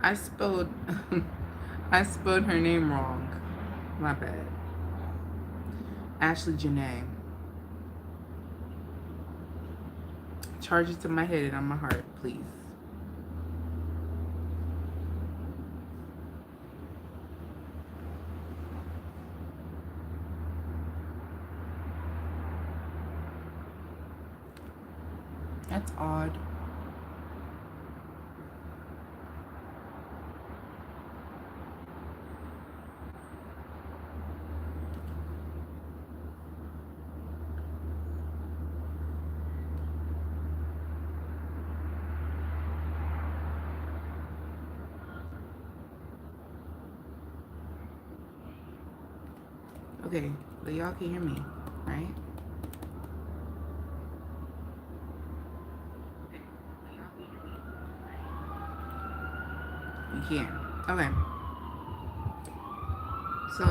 I spelled I spelled her name wrong. My bad. Ashlee Janea. Charge it to my head and on my heart, please. That's odd. Okay, but y'all can hear me, right? You can. Okay. So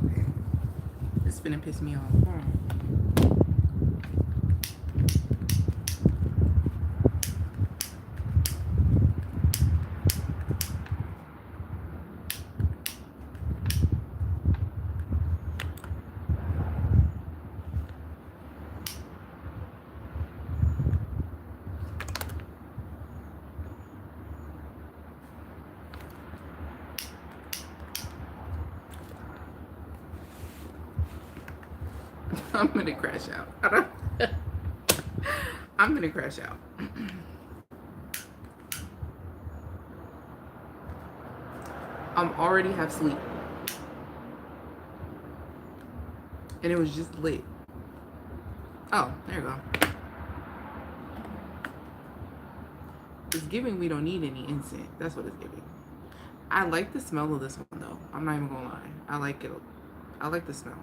okay. This is gonna piss me off. Hold on. I'm gonna crash out. I'm gonna crash out. I'm already half asleep. And it was just lit. Oh, there you go. It's giving we don't need any incense. That's what it's giving. I like the smell of this one though. I'm not even gonna lie. I like it. I like the smell.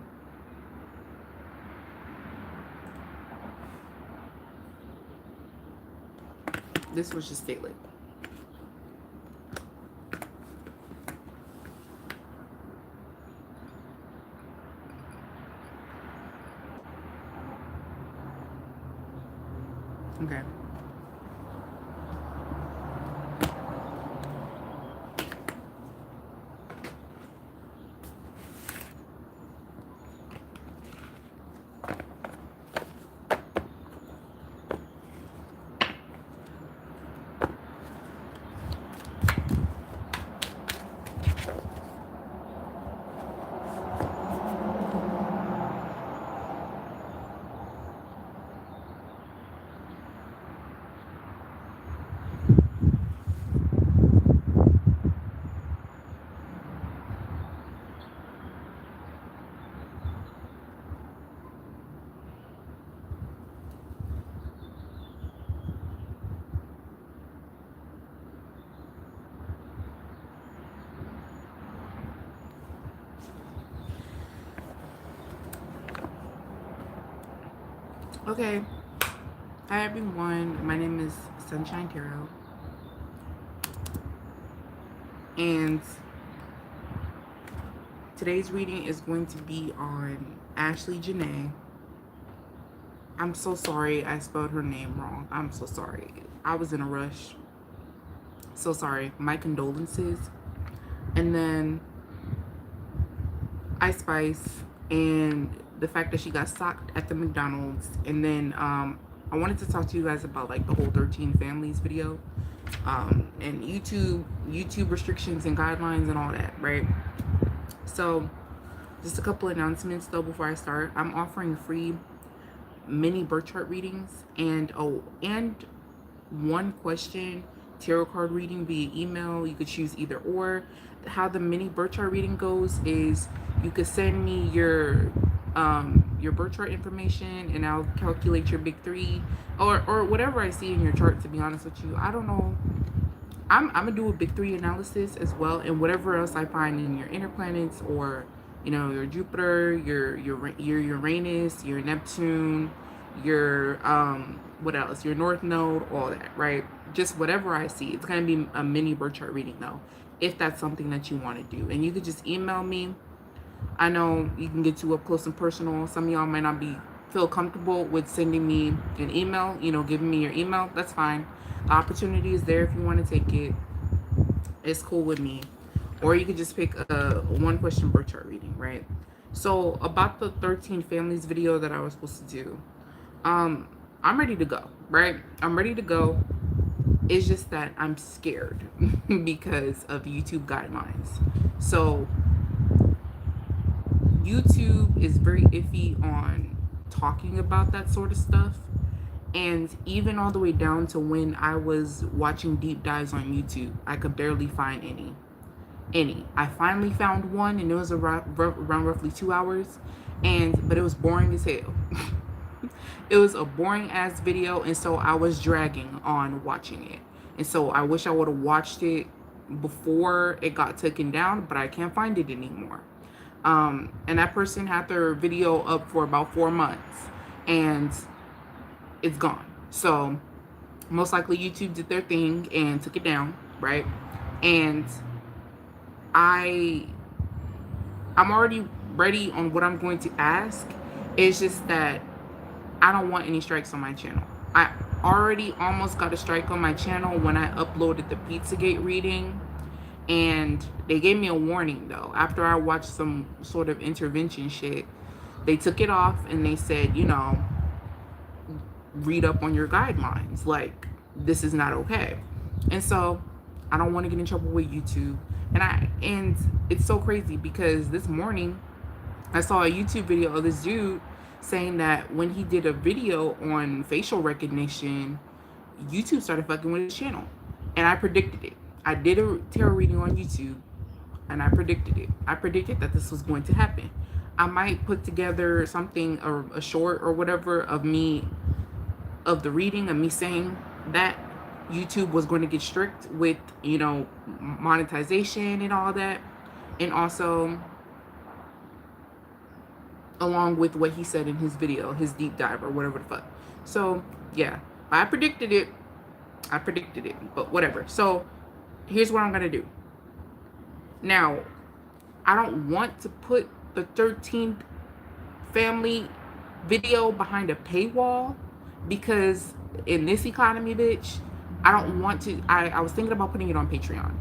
This was just stay lit. Okay. Okay. Hi everyone. My name is Sunshine Tarot. And today's reading is going to be on Ashlee Janea. I'm so sorry I spelled her name wrong. I'm so sorry. I was in a rush. So sorry. My condolences. And then Ice Spice. and the fact that she got socked at the McDonald's. And then I wanted to talk to you guys about like the whole 13 families video, and YouTube restrictions and guidelines and all that, right? So just a couple announcements though before I start. I'm offering free mini birth chart readings and one question tarot card reading via email. You could choose either or. How the mini birth chart reading goes is you could send me your birth chart information and I'll calculate your big three or whatever I see in your chart. To be honest with you, I don't know. I'm gonna do a big three analysis as well, and whatever else I find in your inner planets, or your Jupiter, your Uranus, your Neptune, your what else, your North Node, all that, right? Just whatever I see. It's gonna be a mini birth chart reading though, if that's something that you want to do. And you could just email me. I know you can get too up close and personal. Some of y'all might not feel comfortable with sending me an email, giving me your email. That's fine. The opportunity is there if you want to take it. It's cool with me. Or you could just pick a one question birth chart reading, right? So about the 13 families video that I was supposed to do, I'm ready to go, right? I'm ready to go. It's just that I'm scared because of YouTube guidelines. So YouTube is very iffy on talking about that sort of stuff. And even all the way down to when I was watching deep dives on YouTube, I could barely find any. I finally found one, and it was around roughly 2 hours, but it was boring as hell. It was a boring ass video, and so I was dragging on watching it. And so I wish I would have watched it before it got taken down, but I can't find it anymore. And that person had their video up for about 4 months, and it's gone. So most likely YouTube did their thing and took it down, right? And I'm already ready on what I'm going to ask. It's just that I don't want any strikes on my channel. I already almost got a strike on my channel when I uploaded the Pizzagate reading, and they gave me a warning though. After I watched some sort of intervention shit, they took it off and they said, read up on your guidelines. Like, this is not okay. And so I don't want to get in trouble with YouTube. And it's so crazy because this morning I saw a YouTube video of this dude saying that when he did a video on facial recognition, YouTube started fucking with his channel. And I predicted it. I did a tarot reading on YouTube and I predicted it. I predicted that this was going to happen. I might put together something, or a short or whatever of the reading of me saying that YouTube was going to get strict with, monetization and all that. And also along with what he said in his video, his deep dive or whatever the fuck. So yeah, I predicted it, but whatever. So here's what I'm going to do. Now, I don't want to put the 13th family video behind a paywall, because in this economy, bitch, I don't want to. I was thinking about putting it on Patreon.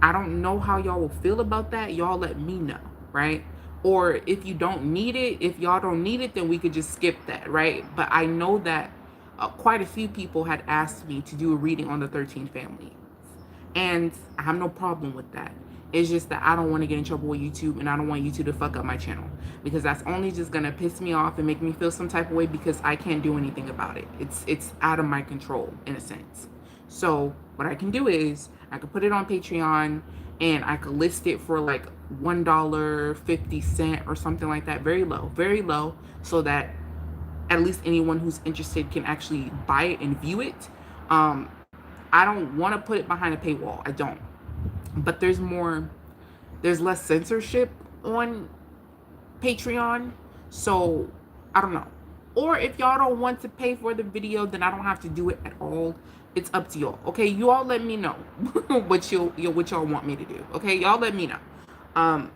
I don't know how y'all will feel about that. Y'all let me know, right? Or if you don't need it, if y'all don't need it, then we could just skip that, right? But I know that quite a few people had asked me to do a reading on the 13th family, and I have no problem with that. It's just that I don't want to get in trouble with YouTube, and I don't want YouTube to fuck up my channel, because that's only just gonna piss me off and make me feel some type of way, because I can't do anything about it. It's out of my control in a sense. So what I can do is I could put it on Patreon, and I could list it for like $1.50 or something like that, very low, so that at least anyone who's interested can actually buy it and view it. I don't want to put it behind a paywall. I don't. But there's less censorship on Patreon. So I don't know. Or if y'all don't want to pay for the video, then I don't have to do it at all. It's up to y'all. Okay, you all let me know what y'all want me to do. Okay, y'all let me know. I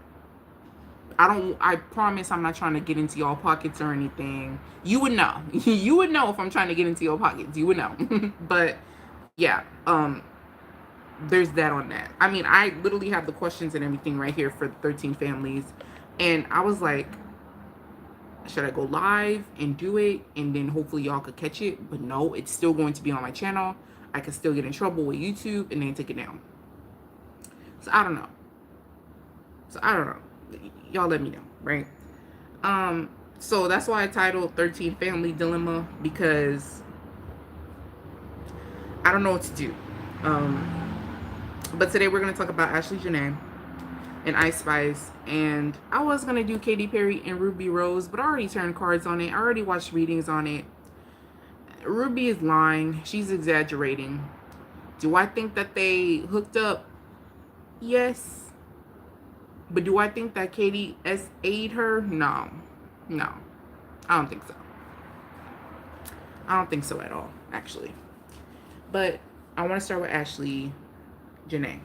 promise I'm not trying to get into y'all pockets or anything. You would know. You would know if I'm trying to get into your pockets. You would know. But yeah, there's that on that. I mean, I literally have the questions and everything right here for the 13 families. And I was like, Should I go live and do it and then hopefully y'all could catch it? But no, it's still going to be on my channel. I could still get in trouble with YouTube and then take it down. So I don't know. Y'all let me know, right? So that's why I titled 13 Family Dilemma, because I don't know what to do. But today we're going to talk about Ashlee, Janea, and Ice Spice. And I was going to do Katy Perry and Ruby Rose, but I already turned cards on it. I already watched readings on it. Ruby is lying. She's exaggerating. Do I think that they hooked up? Yes. But do I think that Katy SA'd her? No. No. I don't think so. I don't think so at all, actually. But I want to start with Ashlee, Janea.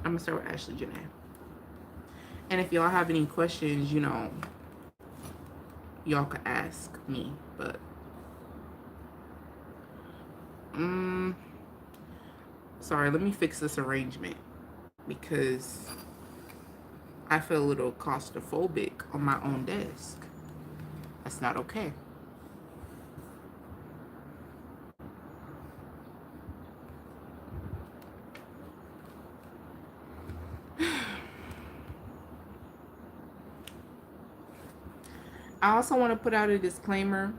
I'm going to start with Ashlee, Janea. And if y'all have any questions, you know, y'all could ask me. But sorry, let me fix this arrangement, because I feel a little claustrophobic on my own desk. That's not okay. I also want to put out a disclaimer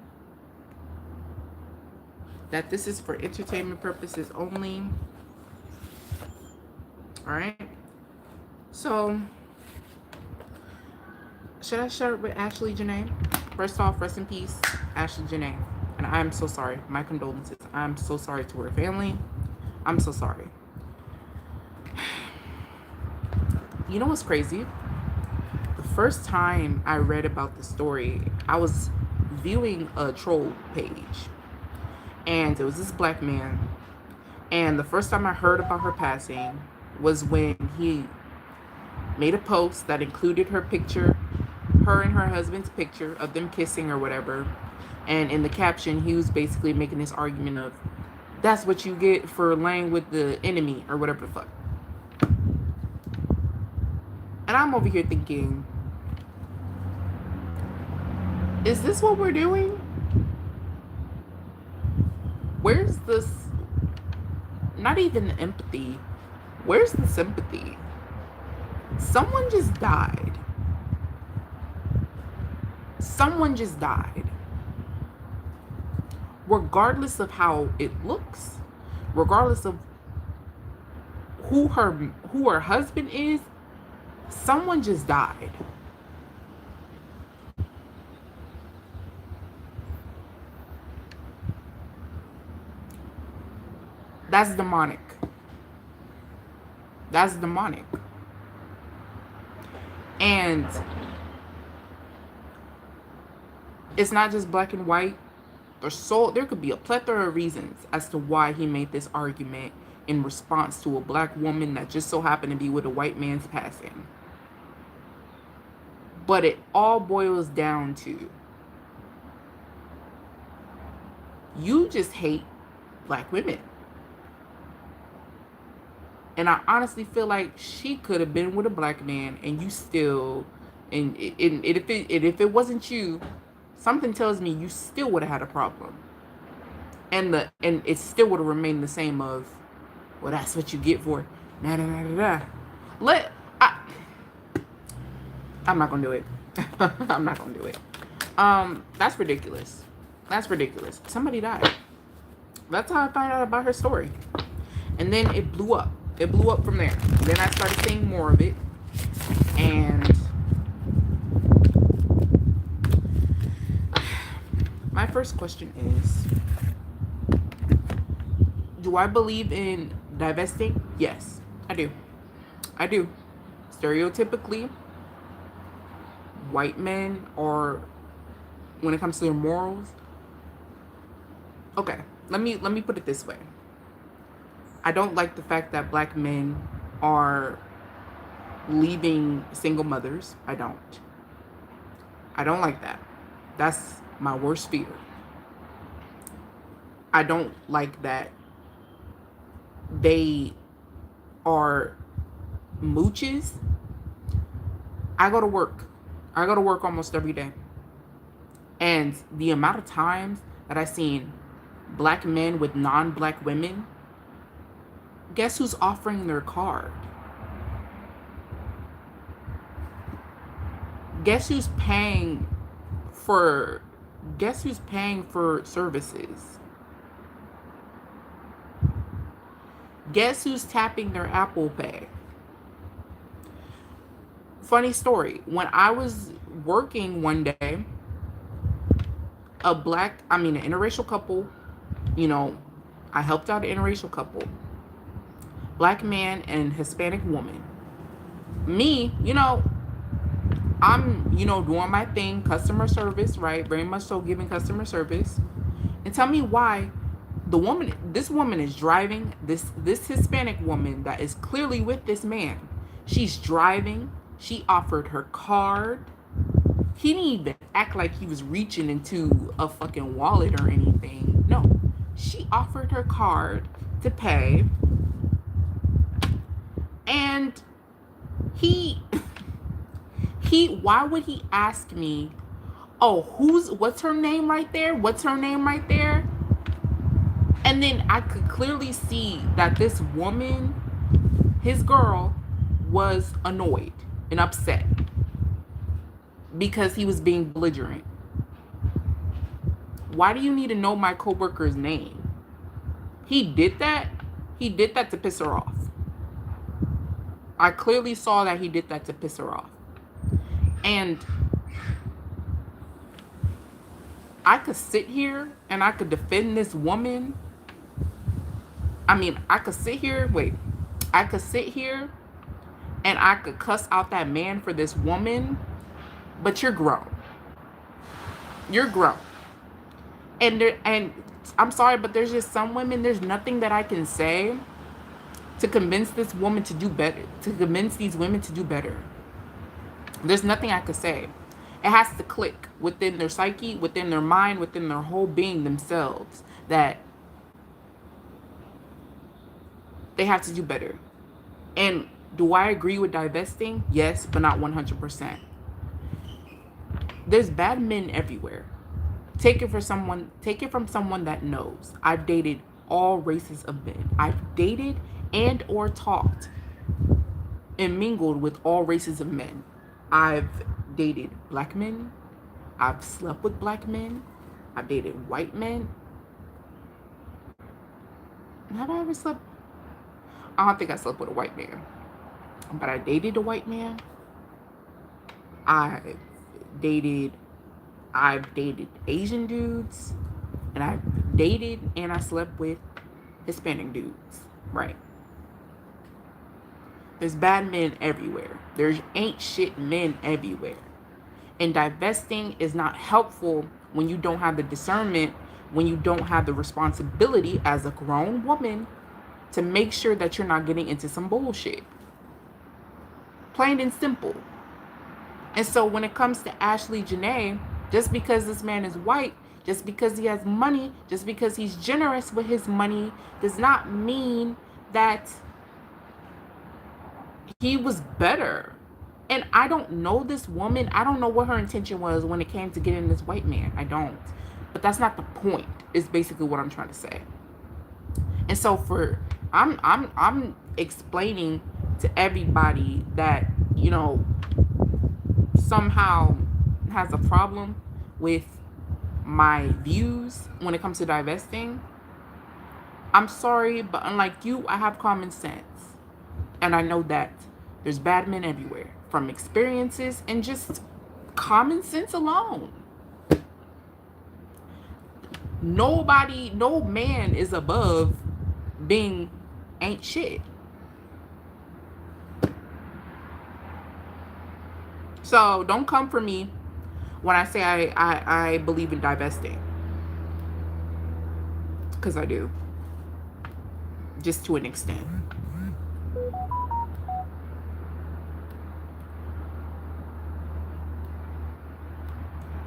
that this is for entertainment purposes only. Alright? So, should I start with Ashlee, Janea? First off, rest in peace, Ashlee, Janea. And I'm so sorry. My condolences. I'm so sorry to her family. I'm so sorry. You know what's crazy? The first time I read about the story, I was viewing a troll page. And it was this black man. And the first time I heard about her passing was when he made a post that included her picture, her and her husband's picture of them kissing or whatever. And in the caption, he was basically making this argument of, that's what you get for laying with the enemy or whatever the fuck. And I'm over here thinking, is this what we're doing? Where's this? Not even empathy. Where's the sympathy? Someone just died. Someone just died. Regardless of how it looks, regardless of who her husband is, someone just died. That's demonic. That's demonic. And it's not just black and white. There could be a plethora of reasons as to why he made this argument in response to a black woman that just so happened to be with a white man's passing. But it all boils down to, you just hate black women. And I honestly feel like she could have been with a black man, and you still, and if it wasn't you, something tells me you still would have had a problem. And it still would have remained the same of, well, that's what you get for nah nah nah nah. I'm not gonna do it. I'm not gonna do it. That's ridiculous. That's ridiculous. Somebody died. That's how I found out about her story. And then it blew up. It blew up from there. And then I started seeing more of it. And my first question is, do I believe in divesting? Yes, I do. I do. Stereotypically, white men are, when it comes to their morals, okay, let me put it this way. I don't like the fact that black men are leaving single mothers. I don't like that. That's my worst fear. I don't like that they are mooches. I go to work I go to work almost every day. And the amount of times that I've seen black men with non-black women, guess who's offering their card? Guess who's paying for services? Guess who's tapping their Apple Pay? Funny story. When I was working one day, an interracial couple, I helped out an interracial couple. Black man and Hispanic woman. Me, I'm, doing my thing, customer service, right? Very much so giving customer service. And tell me why this woman is driving, this Hispanic woman that is clearly with this man. She's driving. She offered her card. He didn't even act like he was reaching into a fucking wallet or anything. No. She offered her card to pay. And why would he ask me, oh, what's her name right there? What's her name right there? And then I could clearly see that this woman, his girl, was annoyed and upset because he was being belligerent. Why do you need to know my coworker's name? He did that to piss her off. I clearly saw that he did that to piss her off. And I could sit here and I could defend this woman. I could sit here and I could cuss out that man for this woman, but you're grown. You're grown. And I'm sorry, but there's just some women, there's nothing that I can say to convince this woman to do better, to convince these women to do better. There's nothing I could say. It has to click within their psyche, within their mind, within their whole being themselves that they have to do better. And do I agree with divesting? Yes, but not 100%. There's bad men everywhere. Take it from someone that knows. I've dated all races of men. I've dated and or talked and mingled with all races of men. I've dated black men. I've slept with black men. I've dated white men. Have I ever slept? I don't think I slept with a white man. But I dated a white man. I've dated Asian dudes. And I've dated and I slept with Hispanic dudes. Right. There's bad men everywhere. There's ain't shit men everywhere. And divesting is not helpful when you don't have the discernment, when you don't have the responsibility as a grown woman to make sure that you're not getting into some bullshit. Plain and simple. And so when it comes to Ashlee Janea, just because this man is white, just because he has money, just because he's generous with his money, does not mean that he was better. And I don't know this woman. I don't know what her intention was when it came to getting this white man. I don't. But that's not the point, is basically what I'm trying to say. And so I'm explaining to everybody that, somehow has a problem with my views when it comes to divesting. I'm sorry, but unlike you, I have common sense. And I know that there's bad men everywhere, from experiences and just common sense alone. No man is above being ain't shit. So don't come for me when I say I believe in divesting. Because I do. Just to an extent.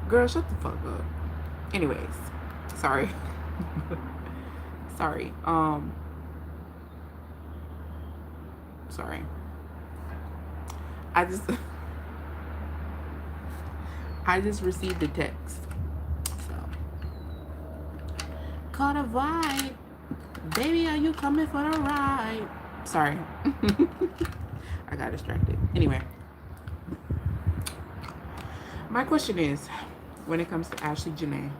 Girl, shut the fuck up. Anyways, sorry. Sorry. Sorry. I just received a text. So, caught a vibe. Baby, are you coming for the ride? Sorry. I got distracted. Anyway, my question is, when it comes to Ashlee Janea,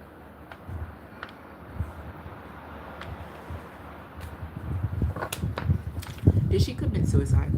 did she commit suicide?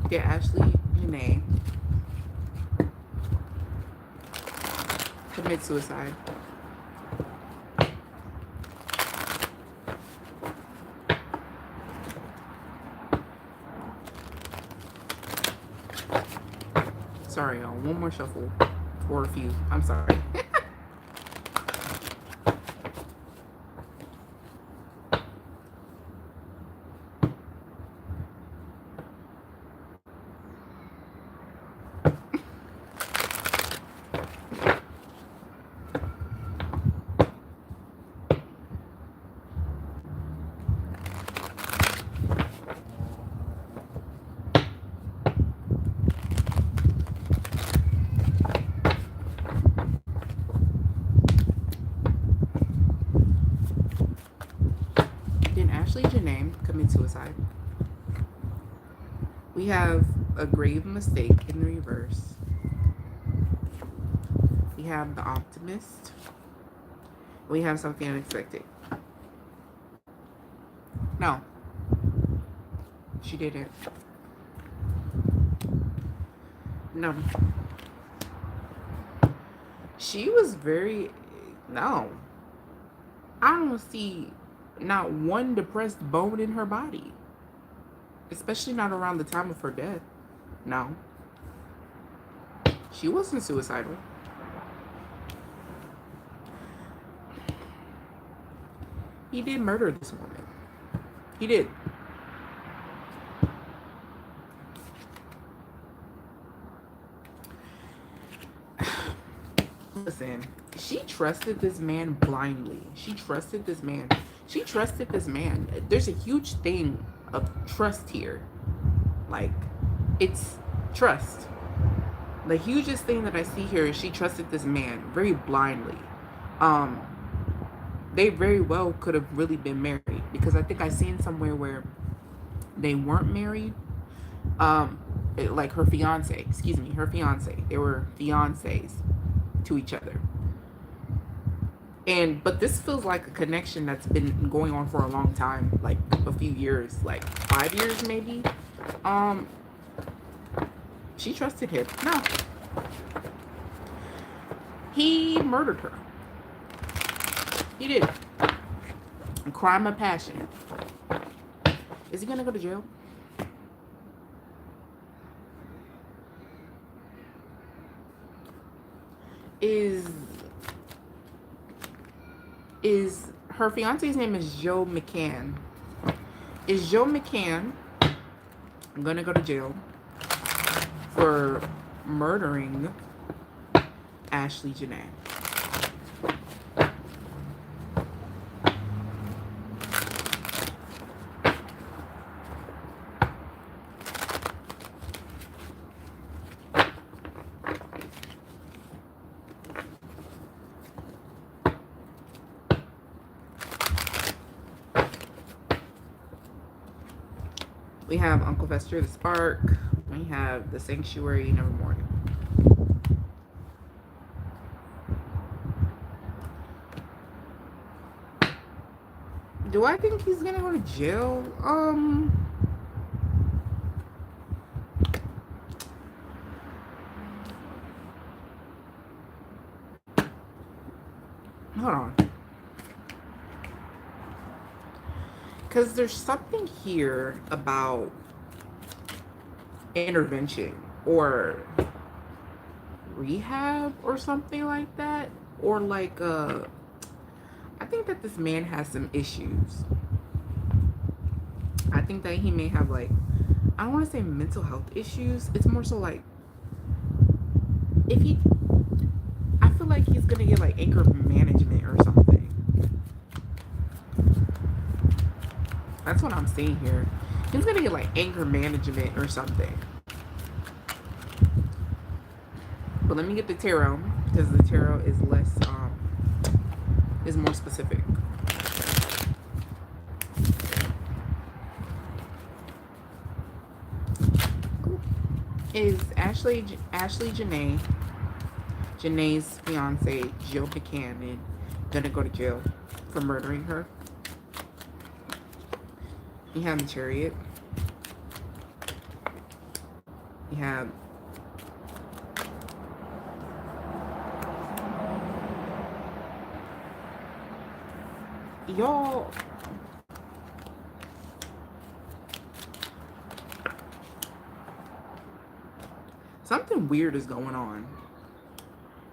Did Ashlee Janea commit suicide? Sorry, y'all. One more shuffle. Or a few. I'm sorry. Ashlee Janea commit suicide. We have a grave mistake in the reverse. We have the optimist. We have something unexpected. No, she didn't. No. She was very, no. I don't see not one depressed bone in her body. Especially not around the time of her death. No. She wasn't suicidal. He did murder this woman. He did. Listen, she trusted this man blindly. She trusted this man. She trusted this man. There's a huge thing of trust here. Like, it's trust. The hugest thing that I see here is she trusted this man very blindly. They very well could have really been married, because I think I seen somewhere where they weren't married. Like her fiance, they were fiancés to each other. But this feels like a connection that's been going on for a long time, like a few years, like 5 years maybe. She trusted him. No. He murdered her. He did. A crime of passion. Is he gonna go to jail? Is her fiance's name is Joe McCann. Is Joe McCann gonna go to jail for murdering Ashlee Janea? We have Uncle Fester, the Spark. We have the Sanctuary, Nevermore. Do I think he's gonna go to jail? Hold on. Because there's something here about intervention or rehab or something like that. Or like, I think that this man has some issues. I think that he may have, like, I don't want to say mental health issues. It's more so like, if he, I feel like he's gonna get like anger management or something. That's what I'm seeing here. He's gonna get like anger management or something. But let me get the tarot, because the tarot is less, is more specific. Is Ashlee Janae's fiance, Joe Buchanan, gonna go to jail for murdering her? You have the Chariot. You have y'all. Something weird is going on,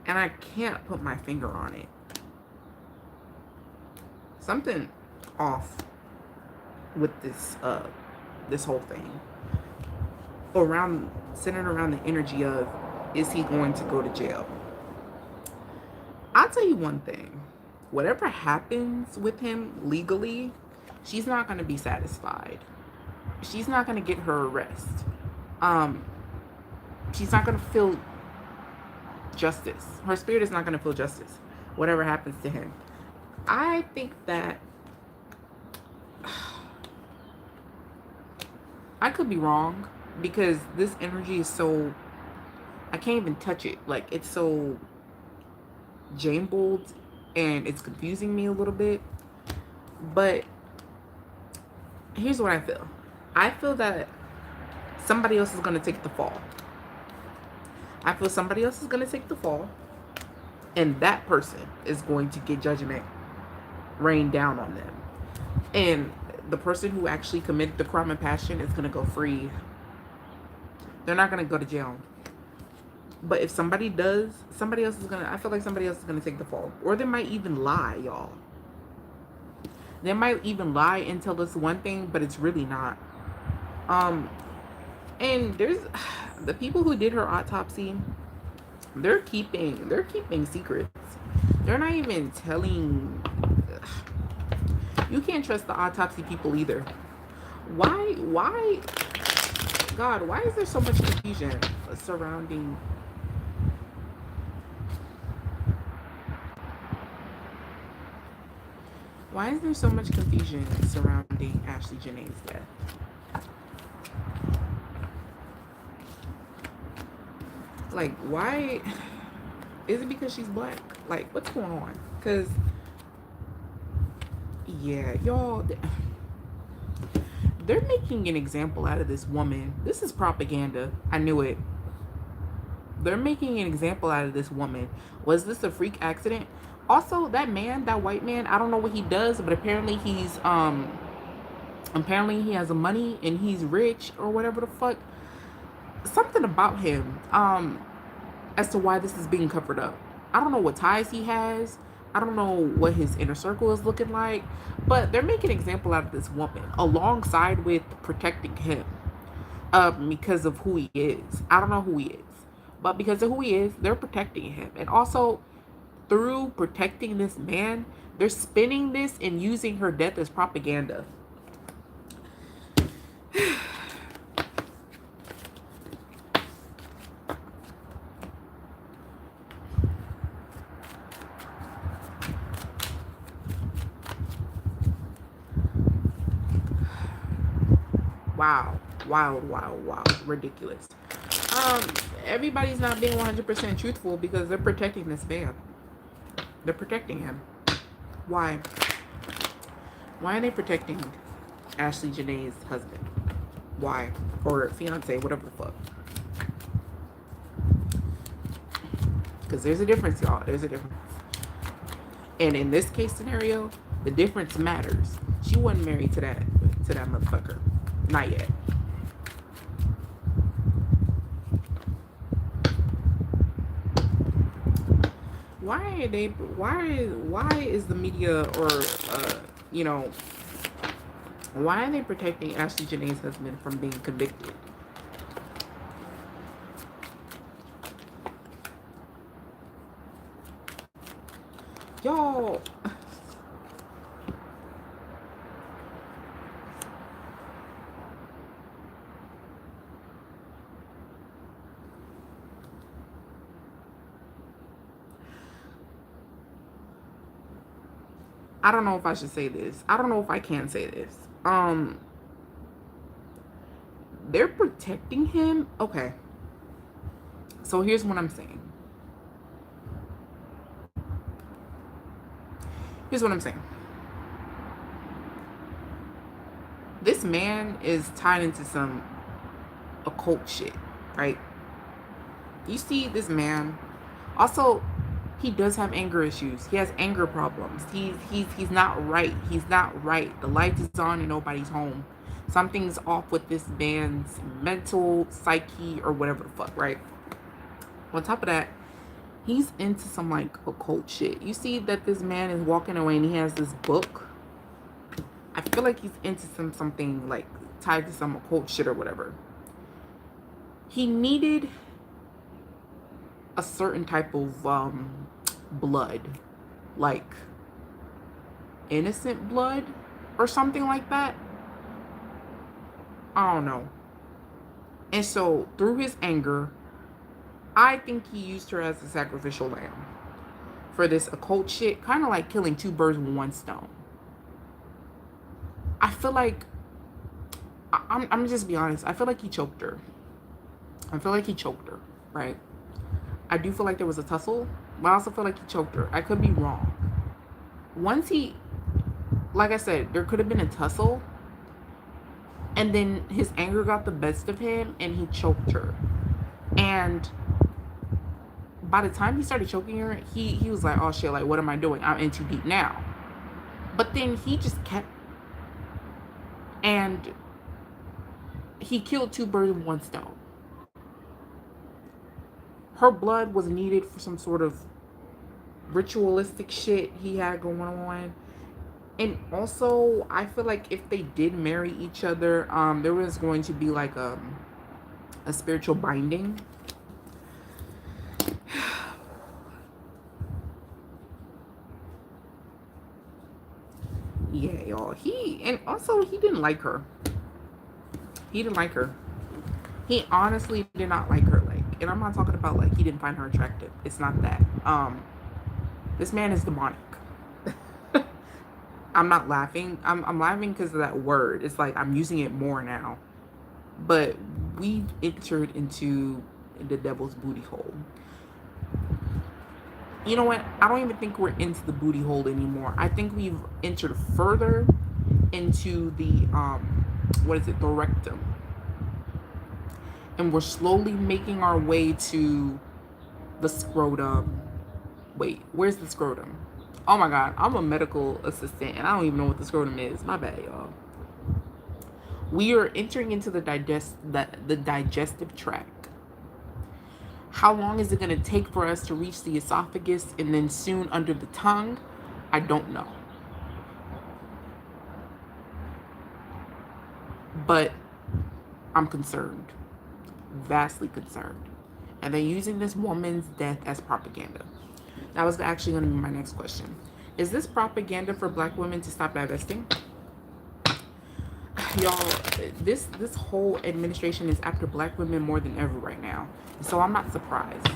and I can't put my finger on it. Something off with this this whole thing, centered around the energy of, is he going to go to jail? I'll tell you one thing. Whatever happens with him legally, she's not going to be satisfied. She's not going to get her arrest. She's not going to feel justice. Her spirit is not going to feel justice, whatever happens to him. I think that I could be wrong, because this energy is so, I can't even touch it. Like, it's so jumbled and it's confusing me a little bit. But here's what I feel. I feel that somebody else is going to take the fall. I feel somebody else is going to take the fall, and that person is going to get judgment rained down on them. And the person who actually committed the crime of passion is going to go free. They're not going to go to jail. But if somebody does, somebody else is going to, I feel like somebody else is going to take the fall. Or they might even lie, y'all. They might even lie and tell us one thing, but it's really not. And there's the people who did her autopsy, they're keeping secrets. They're not even telling. You can't trust the autopsy people either. Why, God, why is there so much confusion surrounding? Why is there so much confusion surrounding Ashlee Janae's death? Like, why? Is it because she's black? Like, what's going on? Because, yeah, y'all, they're making an example out of this woman. This is propaganda. I knew it. They're making an example out of this woman. Was this a freak accident? Also, that man, that white man, I don't know what he does, but apparently he's, apparently he has money and he's rich or whatever the fuck. Something about him, as to why this is being covered up. I don't know what ties he has. I don't know what his inner circle is looking like, but they're making an example out of this woman alongside with protecting him, because of who he is. I don't know who he is, but because of who he is, they're protecting him. And also, through protecting this man, they're spinning this and using her death as propaganda. Wow. Wild, wild, wild. Ridiculous. Everybody's not being 100% truthful because they're protecting this man. They're protecting him. Why? Why are they protecting Ashlee Janea's husband? Why? Or fiance, whatever the fuck. Because there's a difference, y'all. There's a difference. And in this case scenario, the difference matters. She wasn't married to that motherfucker. Not yet. Why is the media or you know, why are they protecting Ashlee Janea's husband from being convicted? Y'all, I don't know if I should say this. I don't know if I can say this. They're protecting him. Okay. So here's what I'm saying. Here's what I'm saying. This man is tied into some occult shit, right? You see this man. Also, he does have anger issues. He has anger problems. He's not right. He's not right. The light is on and nobody's home. Something's off with this man's mental psyche or whatever the fuck, right? On top of that, he's into some like occult shit. You see that this man is walking away and he has this book. I feel like he's into something like tied to some occult shit or whatever. He needed a certain type of blood, like innocent blood or something like that. I don't know. And so through his anger, I think he used her as a sacrificial lamb for this occult shit, kind of like killing two birds with one stone. I feel like I'm just be honest. I feel like he choked her. I feel like he choked her, right? I do feel like there was a tussle, but I also feel like he choked her. I could be wrong. Once he, like I said, there could have been a tussle, and then his anger got the best of him, and he choked her. And by the time he started choking her, he was like, oh shit, like, what am I doing? I'm in too deep now. But then he just kept, and he killed two birds with one stone. Her blood was needed for some sort of ritualistic shit he had going on. And also, I feel like if they did marry each other, there was going to be like a spiritual binding. Yeah, y'all. And also he didn't like her. He didn't like her. He honestly did not like her. Like, and I'm not talking about like he didn't find her attractive. It's not that. This man is demonic. I'm not laughing. I'm laughing because of that word. It's like I'm using it more now. But we've entered into the devil's booty hole. You know what? I don't even think we're into the booty hole anymore. I think we've entered further into the the rectum. And we're slowly making our way to the scrotum. Wait, where's the scrotum? Oh my God, I'm a medical assistant and I don't even know what the scrotum is. My bad, y'all. We are entering into the digestive tract. How long is it going to take for us to reach the esophagus and then soon under the tongue? I don't know. But I'm concerned. Vastly concerned. And they're using this woman's death as propaganda. That was actually going to be my next question. Is this propaganda for black women to stop divesting? Y'all, this whole administration is after black women more than ever right now. So I'm not surprised.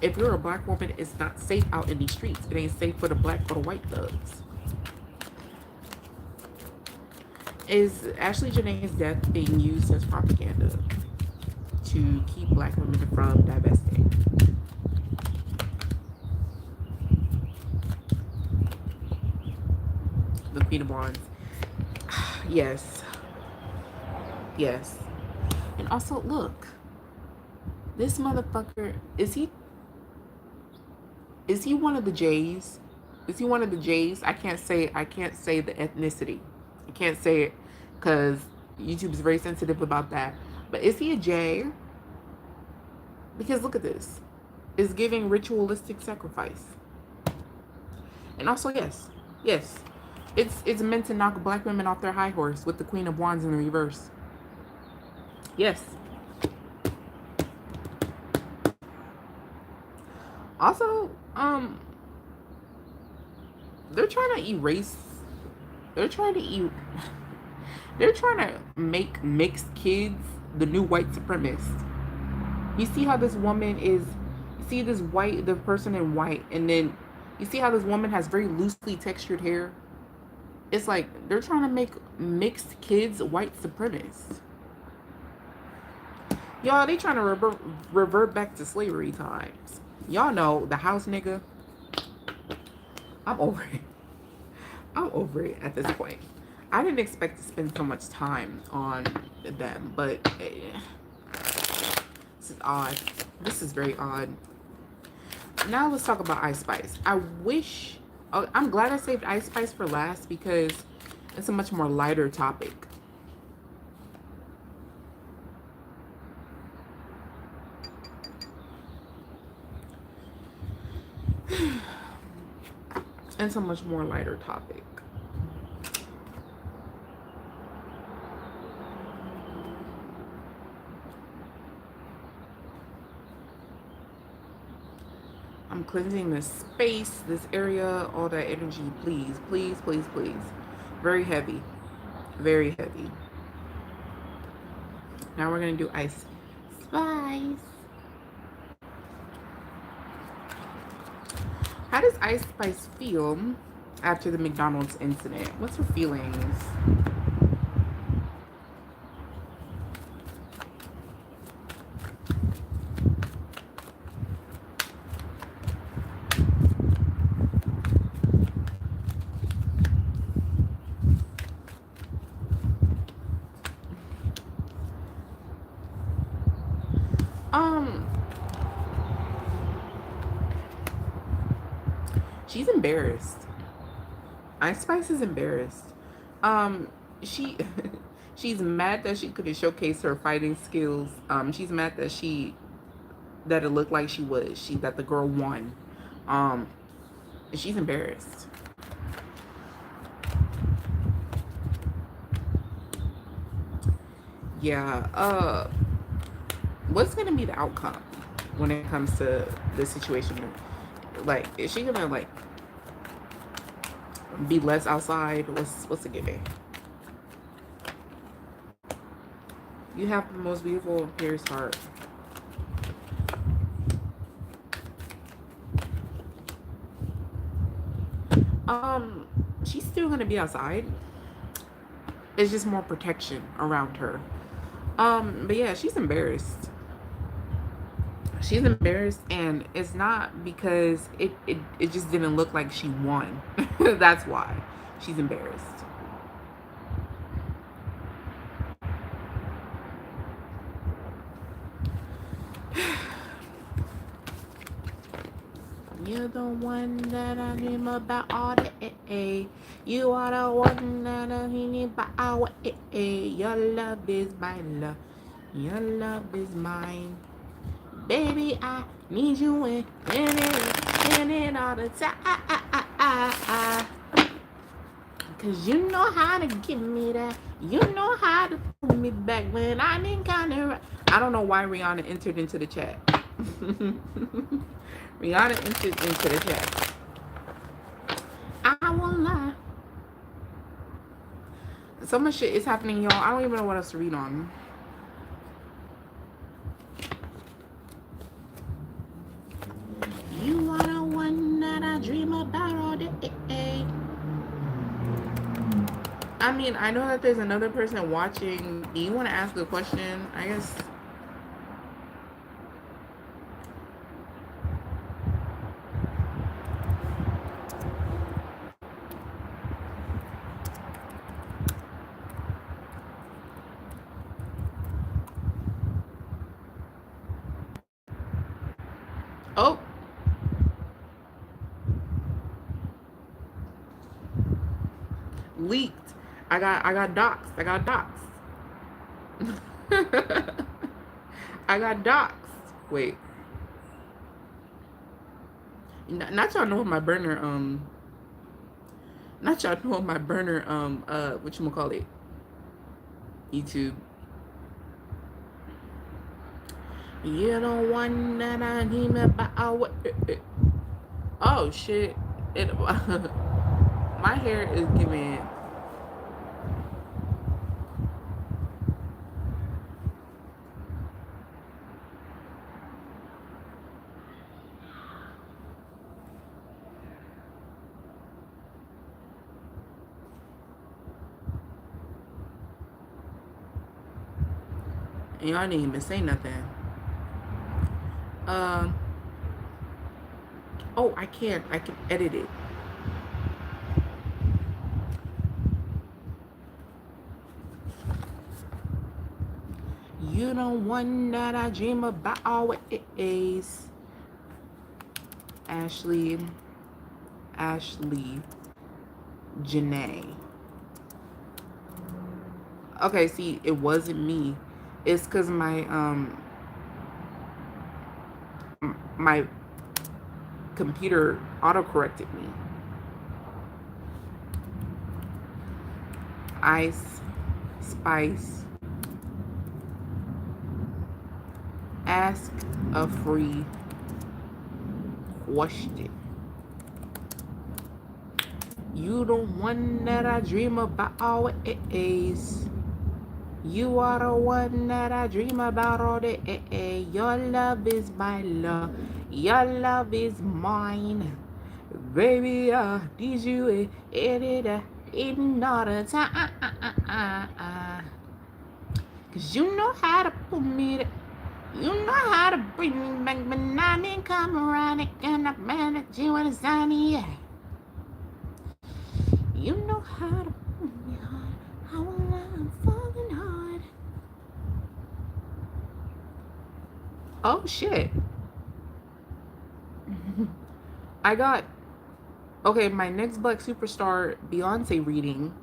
If you're a black woman, it's not safe out in these streets. It ain't safe for the black or the white thugs. Is Ashlee Janae's death being used as propaganda to keep black women from divesting? The Queen of Wands. Yes. Yes. And also, look. This motherfucker, is he one of the J's? Is he one of the J's? I can't say the ethnicity. I can't say it because YouTube is very sensitive about that. But is he a J? Because look at this. It's giving ritualistic sacrifice. And also, yes. Yes. It's meant to knock black women off their high horse with the Queen of Wands in the reverse. Yes. Also, they're trying to erase, they're trying to make mixed kids the new white supremacists. You see how this woman is, you see this white, the person in white, and then you see how this woman has very loosely textured hair? It's like they're trying to make mixed kids white supremacists. Y'all, they trying to revert back to slavery times. Y'all know the house nigga. I'm over it. I'm over it at this point. I didn't expect to spend so much time on them, but this is odd. This is very odd. Now let's talk about Ice Spice. I'm glad I saved Ice Spice for last because it's a much more lighter topic. It's a much more lighter topic. I'm cleansing this space, this area, all that energy. Please, please, please, please. Very heavy. Very heavy. Now we're going to do Ice Spice. How does Ice Spice feel after the McDonald's incident? What's her feelings? She's embarrassed. Ice Spice is embarrassed. She's mad that she couldn't showcase her fighting skills. She's mad that it looked like that the girl won. She's embarrassed. Yeah. What's gonna be the outcome when it comes to this situation? Like, is she gonna like be less outside? What's the giving? You have the most beautiful pierced heart. She's still gonna be outside. It's just more protection around her. But yeah, she's embarrassed. She's embarrassed, and it's not because it just didn't look like she won. That's why she's embarrassed. You're the one that I dream about all day. You are the one that I dream about all day. Your love is my love. Your love is mine. Baby, I need you in it all the time. Cause you know how to give me that. You know how to pull me back when I didn't kind of. I don't know why Rihanna entered into the chat. Rihanna entered into the chat. I won't lie. So much shit is happening, y'all. I don't even know what else to read on. You are the one that I dream about all day. I mean, I know that there's another person watching. Do you want to ask a question? I guess. Oh, leaked. I got doxxed. I got doxxed. I got doxxed. Wait. Not y'all know my burner not y'all know my burner what you call it? YouTube. You don't want that I dream about. Oh shit. It my hair is giving. And y'all didn't even say nothing. Oh, I can edit it. You don't want that I dream about always. Ashlee Janea. Okay, see, it wasn't me. It's because my computer auto-corrected me. Ice Spice. Ask a free question. You don't want that I dream about always. You are the one that I dream about all day. Your love is my love. Your love is mine. Baby, I need you in all the time. Cause you know how to put me to, you know how to bring me back, but I didn't come around and I managed you in a sunny, yeah. You know how to put me hard. How I'm falling hard. Oh shit. I got, okay, my next Black Superstar Beyonce reading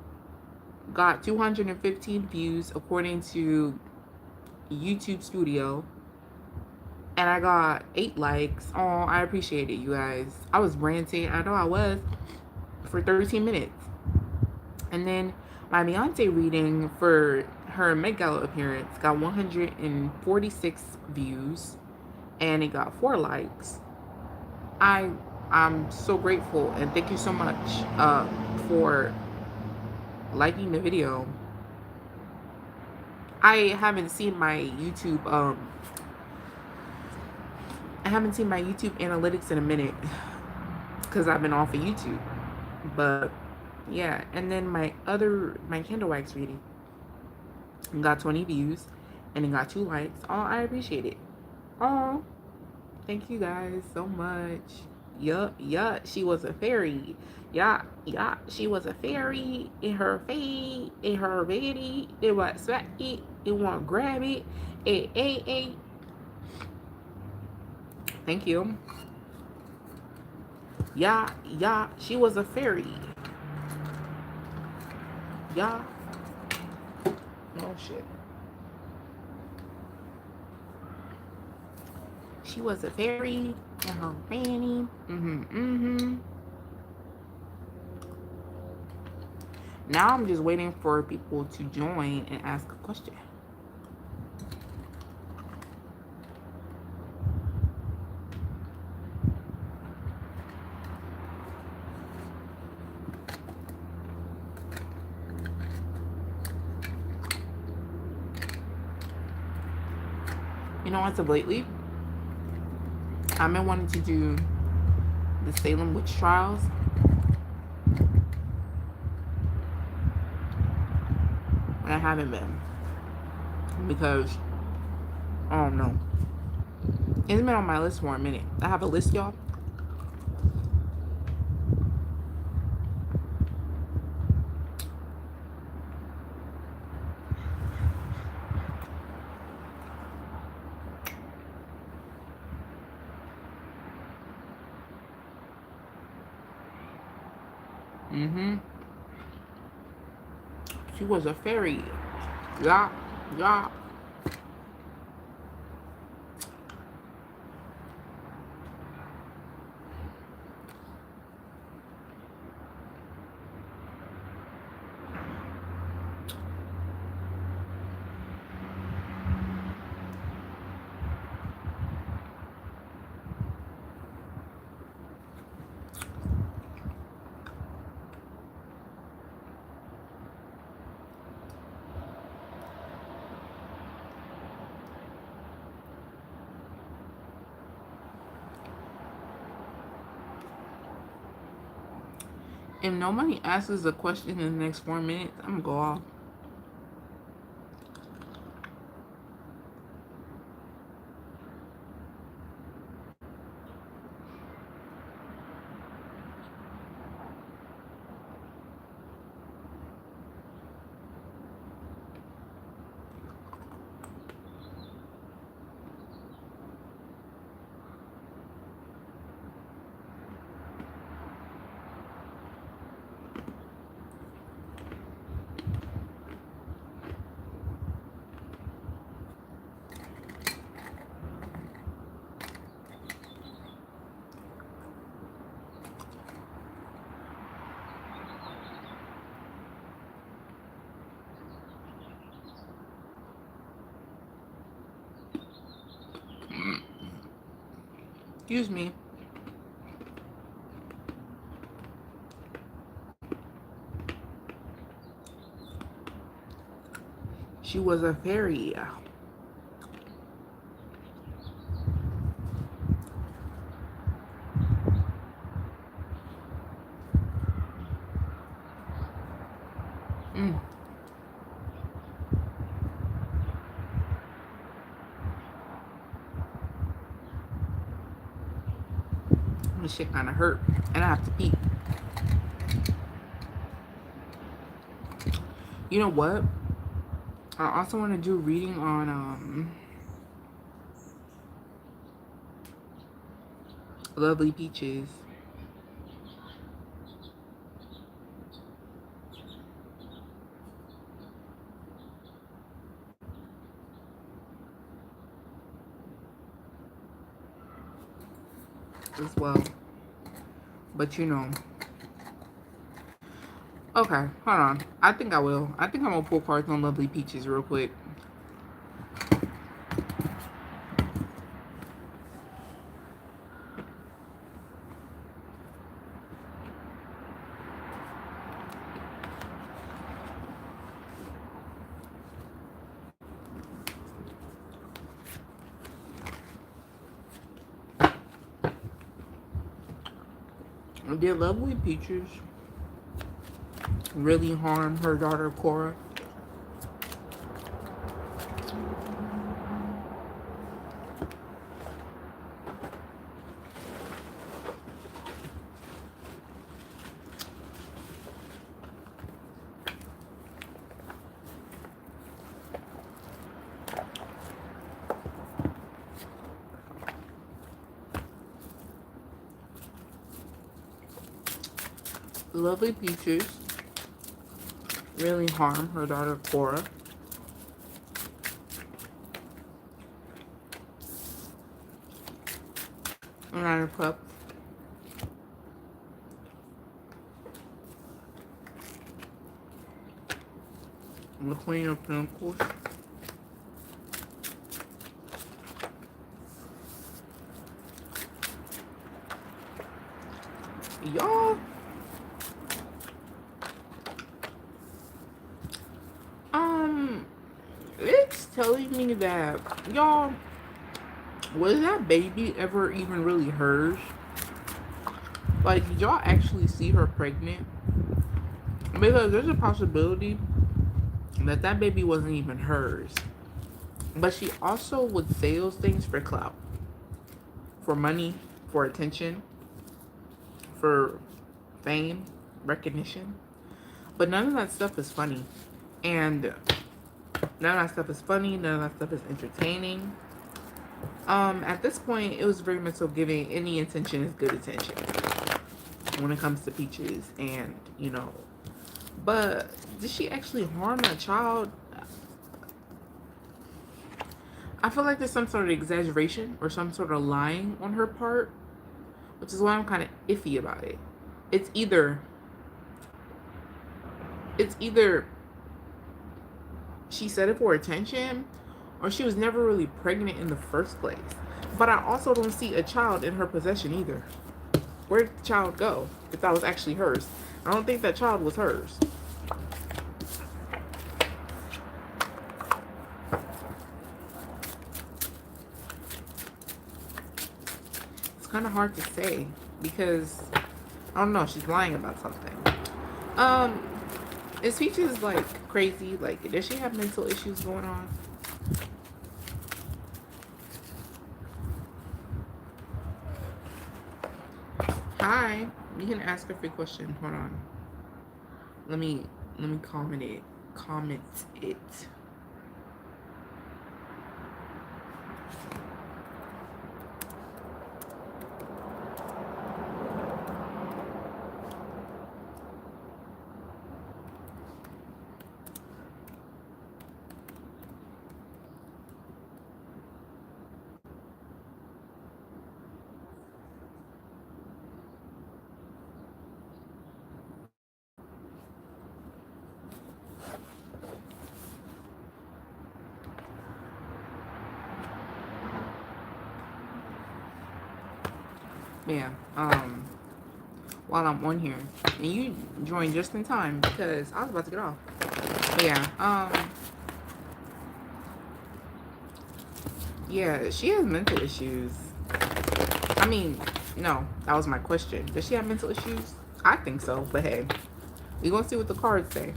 got 215 views according to YouTube Studio. And I got 8 likes. Oh, I appreciate it, you guys. I was ranting, I know I was, for 13 minutes. And then my Beyonce reading for her Met Gala appearance got 146 views. And it got 4 likes. I'm so grateful and thank you so much for liking the video. I haven't seen my YouTube analytics in a minute because I've been off of YouTube. But yeah, and then my candle wax reading got 20 views and it got 2 likes. Oh, I appreciate it. Oh, thank you guys so much. Yeah, she was a fairy. Yeah, she was a fairy in her fade, in her ready. It was sweat it, it want grab it. Hey. Thank you. Yeah, she was a fairy. Yeah. Oh shit. She was a fairy in her granny. Now I'm just waiting for people to join and ask a question. You know, as of lately, I've been wanting to do the Salem witch trials. And I haven't been. Because, I don't know. It's been on my list for a minute. I have a list, y'all. She was a fairy. Yeah, yeah. If nobody asks a question in the next 4 minutes, I'm gonna go off. Excuse me. She was a fairy. This shit kind of hurt, and I have to pee. You know what? I also want to do reading on Lovely Peaches. As well. But you know. Okay, hold on. I think I will. I think I'm gonna pull cards on Lovely Peaches real quick. Did Lovely Peaches really harm her daughter Cora? Lovely Peaches really harm her daughter Cora. Nine of Cups. The Queen of Pentacles. Y'all. It's telling me that, y'all, was that baby ever even really hers? Like, did y'all actually see her pregnant? Because there's a possibility that that baby wasn't even hers. But she also would say those things for clout, for money, for attention, for fame, recognition. But none of that stuff is funny. And none of that stuff is funny. None of that stuff is entertaining. At this point, it was very much so giving any attention is good attention when it comes to Peaches. And, you know, but did she actually harm that child? I feel like there's some sort of exaggeration or some sort of lying on her part, which is why I'm kind of iffy about it. It's either she said it for attention, or she was never really pregnant in the first place. But I also don't see a child in her possession either. Where did the child go if that was actually hers? I don't think that child was hers. It's kind of hard to say because I don't know, she's lying about something. Is Peaches like crazy? Like, does she have mental issues going on? Hi, you can ask a free question. Hold on. Let me comment it. Comment it. Yeah, while I'm on here, and you joined just in time because I was about to get off. But yeah, she has mental issues. I mean, no, that was my question. Does she have mental issues? I think so, but hey, we gonna see what the cards say.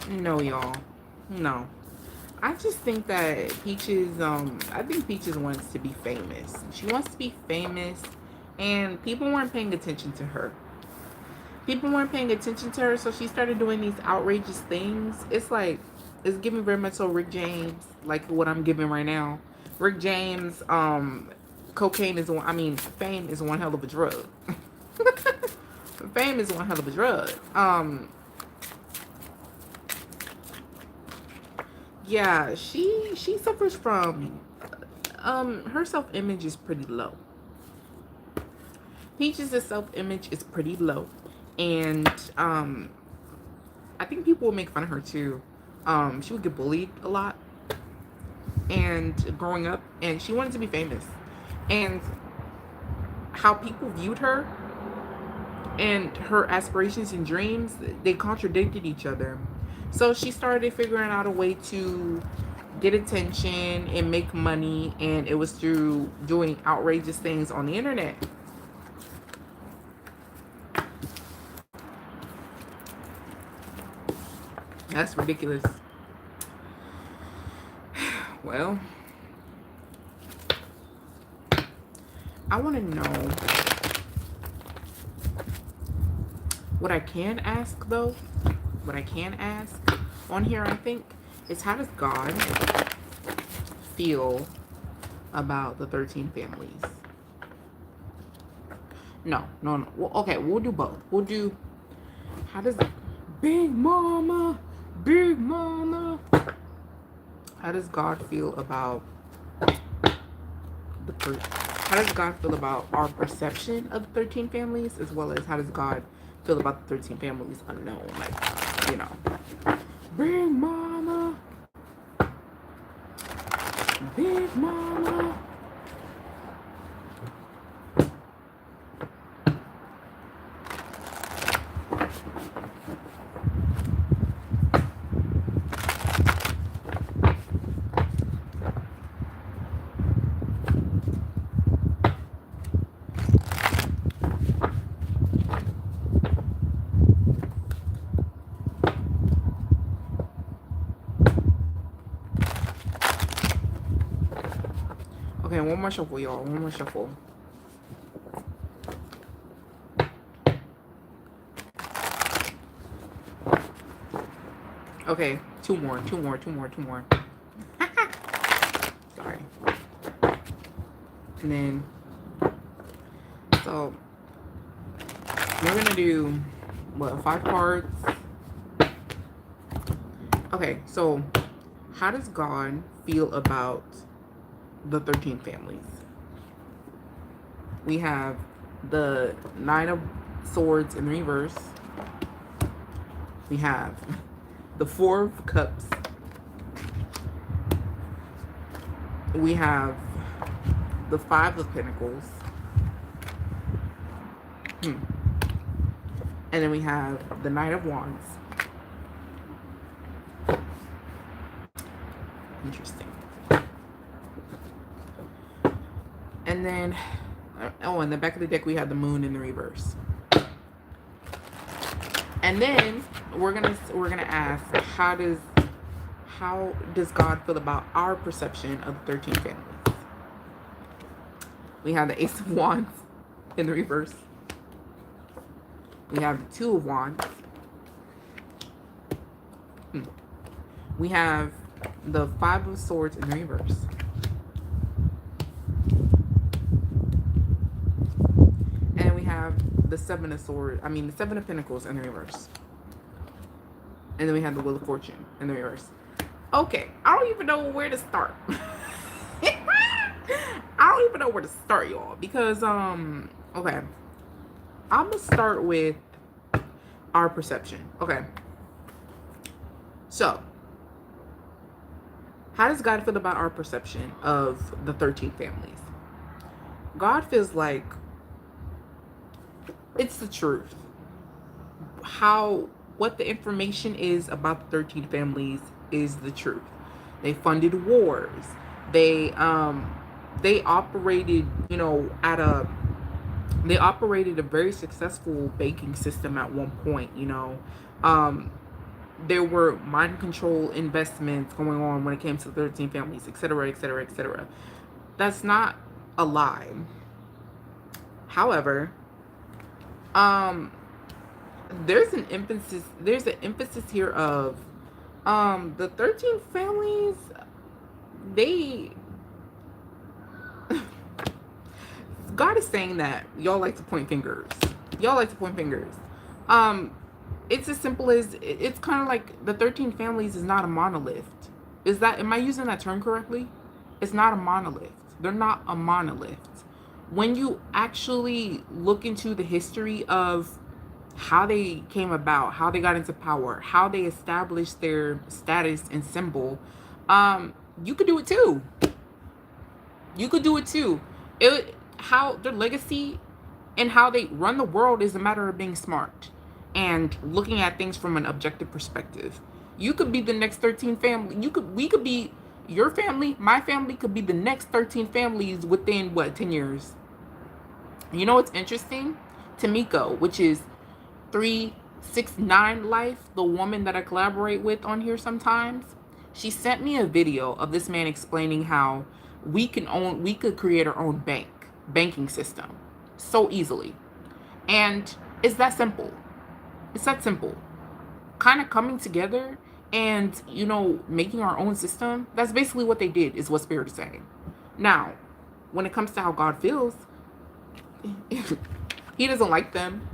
No, y'all. No. I just think that Peaches, I think Peaches wants to be famous. She wants to be famous, and people weren't paying attention to her. People weren't paying attention to her, so she started doing these outrageous things. It's like, it's giving very much so Rick James, like what I'm giving right now. Rick James, cocaine is one, I mean, fame is one hell of a drug. Fame is one hell of a drug. Yeah, she suffers from her self-image is pretty low. Peaches' self-image is pretty low, and I think people will make fun of her too. She would get bullied a lot, and growing up, and she wanted to be famous, and how people viewed her and her aspirations and dreams, they contradicted each other. So she started figuring out a way to get attention and make money, and it was through doing outrageous things on the internet. That's ridiculous. Well, I want to know what I can ask though. What I can ask on here, I think, is how does God feel about the 13 families? No. Well, okay, we'll do both. We'll do, how does Big Mama, how does God feel about how does God feel about our perception of the 13 families, as well as how does God feel about the 13 families unknown? Like, you know, Big Mama, Big Mama. Okay, one more shuffle, y'all. One more shuffle. Okay, two more. Sorry. And then, so, we're gonna do, what, 5 cards? Okay, so, how does God feel about the 13 families? We have the 9 of Swords in reverse. We have the 4 of Cups. We have the 5 of Pentacles. And then we have the Knight of Wands. Interesting. And then, oh, in the back of the deck we have the Moon in the reverse. And then we're gonna ask, how does God feel about our perception of the 13 families? We have the Ace of Wands in the reverse. We have the 2 of Wands. We have the 5 of Swords in the reverse. And we have the 7 of Swords, the 7 of Pentacles in the reverse. And then we have the Wheel of Fortune in the reverse. Okay, I don't even know where to start. I don't even know where to start, y'all, because okay, I'm gonna start with our perception. Okay, so how does God feel about our perception of the 13 families? God feels like it's the truth. What the information is about the 13 families is the truth. They funded wars. They operated, they operated a very successful banking system at one point, there were mind control investments going on when it came to the 13 families, etc., etc., etc. That's not a lie. However, there's an emphasis here of the 13 families, God is saying that y'all like to point fingers. It's as simple as, it's kind of like the 13 families is not a monolith. Am I using that term correctly? It's not a monolith. They're not a monolith. When you actually look into the history of how they came about, how they got into power, how they established their status and symbol, you could do it too. How their legacy and how they run the world is a matter of being smart and looking at things from an objective perspective. You could be the next 13 family. We could be, your family, my family could be the next 13 families within 10 years. You know what's interesting? Tamiko, which is 369 Life, the woman that I collaborate with on here sometimes, she sent me a video of this man explaining how we could create our own banking system so easily. And it's that simple. Kind of coming together and, making our own system. That's basically what they did, is what Spirit is saying. Now, when it comes to how God feels, he doesn't like them.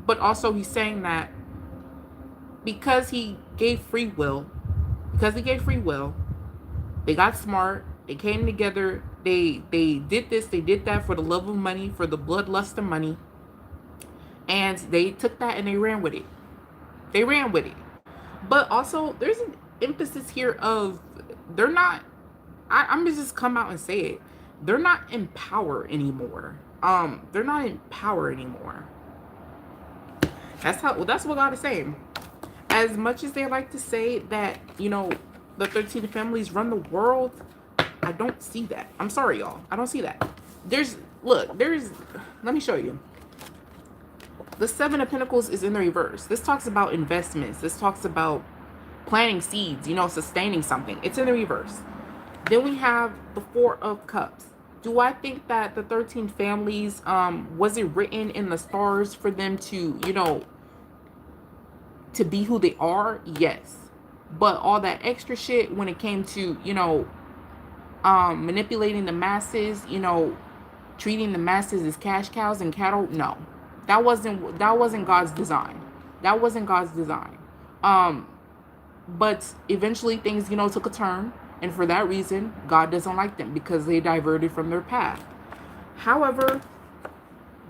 But also he's saying that because he gave free will, they got smart, they came together, they did this, they did that for the love of money, for the bloodlust of money, and they took that and they ran with it. But also, there's an emphasis here of, they're not, I'm gonna just come out and say it, they're not in power anymore. That's what God is saying. As much as they like to say that, the 13 families run the world, I don't see that. I'm sorry, y'all. I don't see that. Let me show you. The 7 of Pentacles is in the reverse. This talks about investments. This talks about planting seeds, you know, sustaining something. It's in the reverse. Then we have the Four of Cups. Do I think that the 13 families, was it written in the stars for them to, you know, to be who they are? Yes. But all that extra shit when it came to, you know, manipulating the masses, you know, treating the masses as cash cows and cattle, no. That wasn't God's design. That wasn't God's design. Um, but eventually things, you know, took a turn, and for that reason, God doesn't like them because they diverted from their path. However,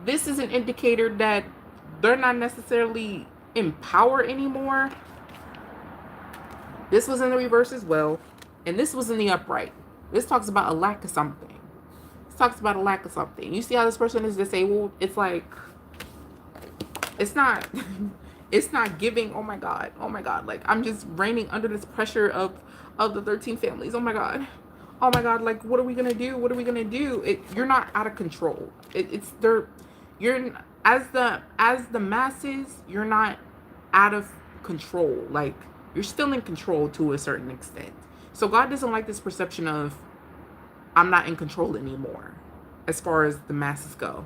this is an indicator that they're not necessarily in power anymore. This was in the reverse as well, and this was in the upright. This talks about a lack of something. This talks about a lack of something. You see how this person is disabled? It's like, it's not it's not giving. Oh my god, oh my god, like I'm just reigning under this pressure of the 13 families. Oh my god, oh my god, like what are we gonna do? What are we gonna do? You're not out of control. It's there. You're, as the masses, you're not out of control. Like, you're still in control to a certain extent. So God doesn't like this perception of, I'm not in control anymore as far as the masses go.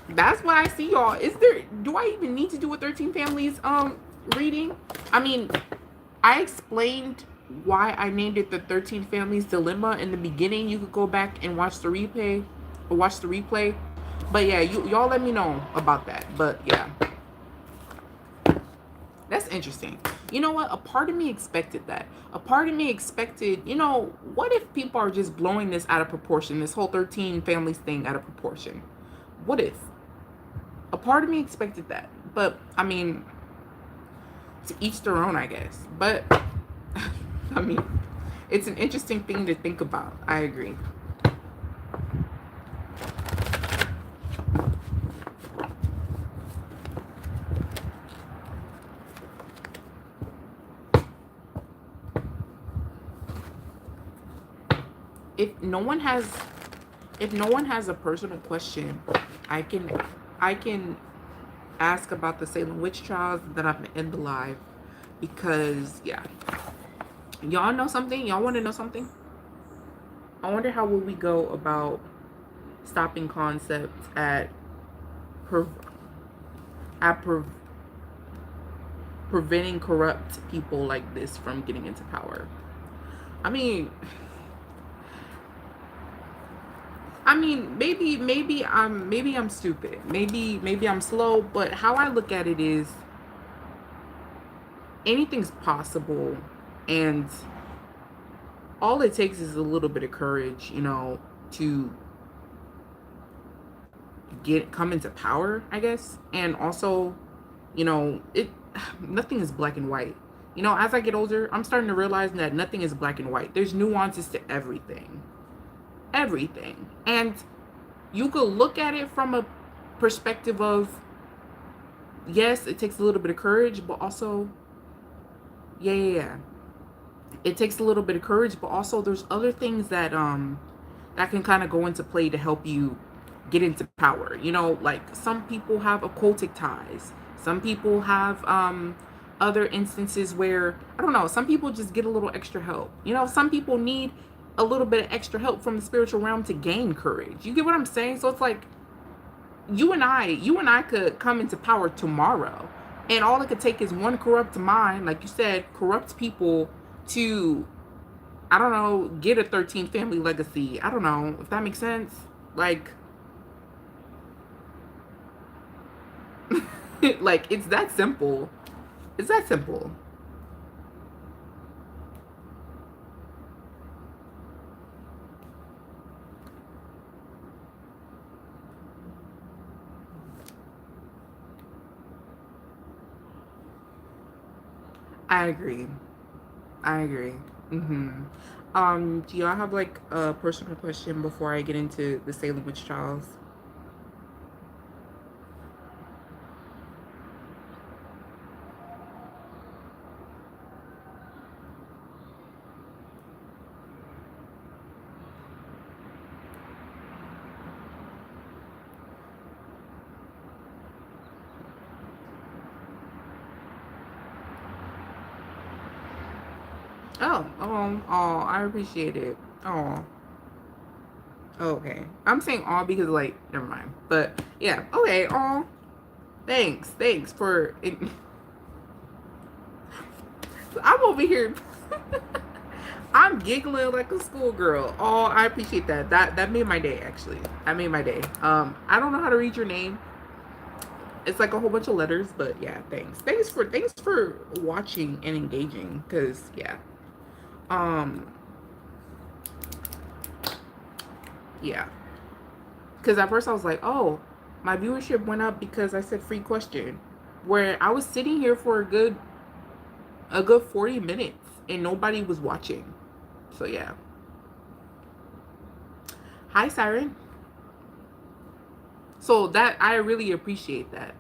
That's what I see, y'all. Do I even need to do a 13 families reading? I mean, I explained why I named it the 13 families dilemma in the beginning. You could go back and watch the replay. But yeah, y'all let me know about that. But yeah, that's interesting. You know what? A part of me expected that. A part of me expected, you know, what if people are just blowing this out of proportion, this whole 13 families thing out of proportion? What if? A part of me expected that. But, I mean, to each their own, I guess. But, I mean, it's an interesting thing to think about. I agree. If no one has a personal question, I can ask about the Salem witch trials that I'm in the live, because yeah, y'all know something. Y'all want to know something? I wonder how will we go about stopping concepts at preventing corrupt people like this from getting into power. I mean, maybe I'm stupid. Maybe I'm slow, but how I look at it is anything's possible, and all it takes is a little bit of courage, you know, to come into power, I guess. And also, you know, nothing is black and white. You know, as I get older, I'm starting to realize that nothing is black and white. There's nuances to everything. Everything. And you could look at it from a perspective of, yes, it takes a little bit of courage, but also, yeah. It takes a little bit of courage, but also there's other things that that can kind of go into play to help you get into power. You know, like some people have occultic ties. Some people have other instances where, I don't know, some people just get a little extra help. You know, some people need a little bit of extra help from the spiritual realm to gain courage. You get what I'm saying? So it's like you and I could come into power tomorrow, and all it could take is one corrupt mind, like you said, corrupt people to, I don't know, get a 13 family legacy. I don't know if that makes sense. Like, like it's that simple. It's that simple. I agree. I agree. Do y'all have like a personal question before I get into the Salem witch trials? I appreciate it. Oh, okay. I'm saying all because like, never mind. But yeah, okay. Oh, thanks for. I'm over here. I'm giggling like a schoolgirl. Oh, I appreciate that. That made my day. Actually, that made my day. I don't know how to read your name. It's like a whole bunch of letters, but yeah, thanks. Thanks for watching and engaging. Cause yeah, um, yeah. Cause at first I was like, oh, my viewership went up because I said free question, where I was sitting here for a good 40 minutes and nobody was watching. So yeah. Hi, Siren. So that I really appreciate that.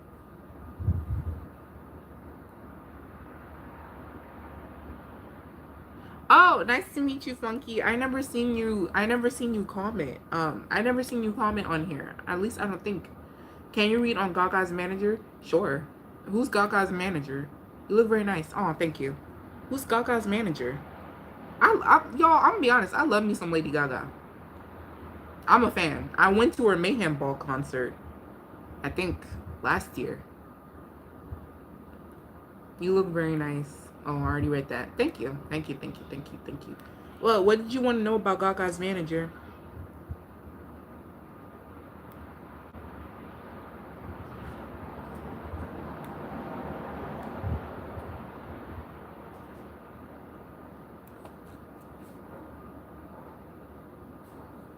Oh, nice to meet you, Funky. I never seen you comment. I never seen you comment on here. At least I don't think. Can you read on Gaga's manager? Sure. Who's Gaga's manager? You look very nice. Oh, thank you. Who's Gaga's manager? Y'all, I'm gonna be honest. I love me some Lady Gaga. I'm a fan. I went to her Mayhem Ball concert, I think last year. You look very nice. Oh, I already read that. Thank you. Thank you. Well, what did you want to know about Gaga's manager?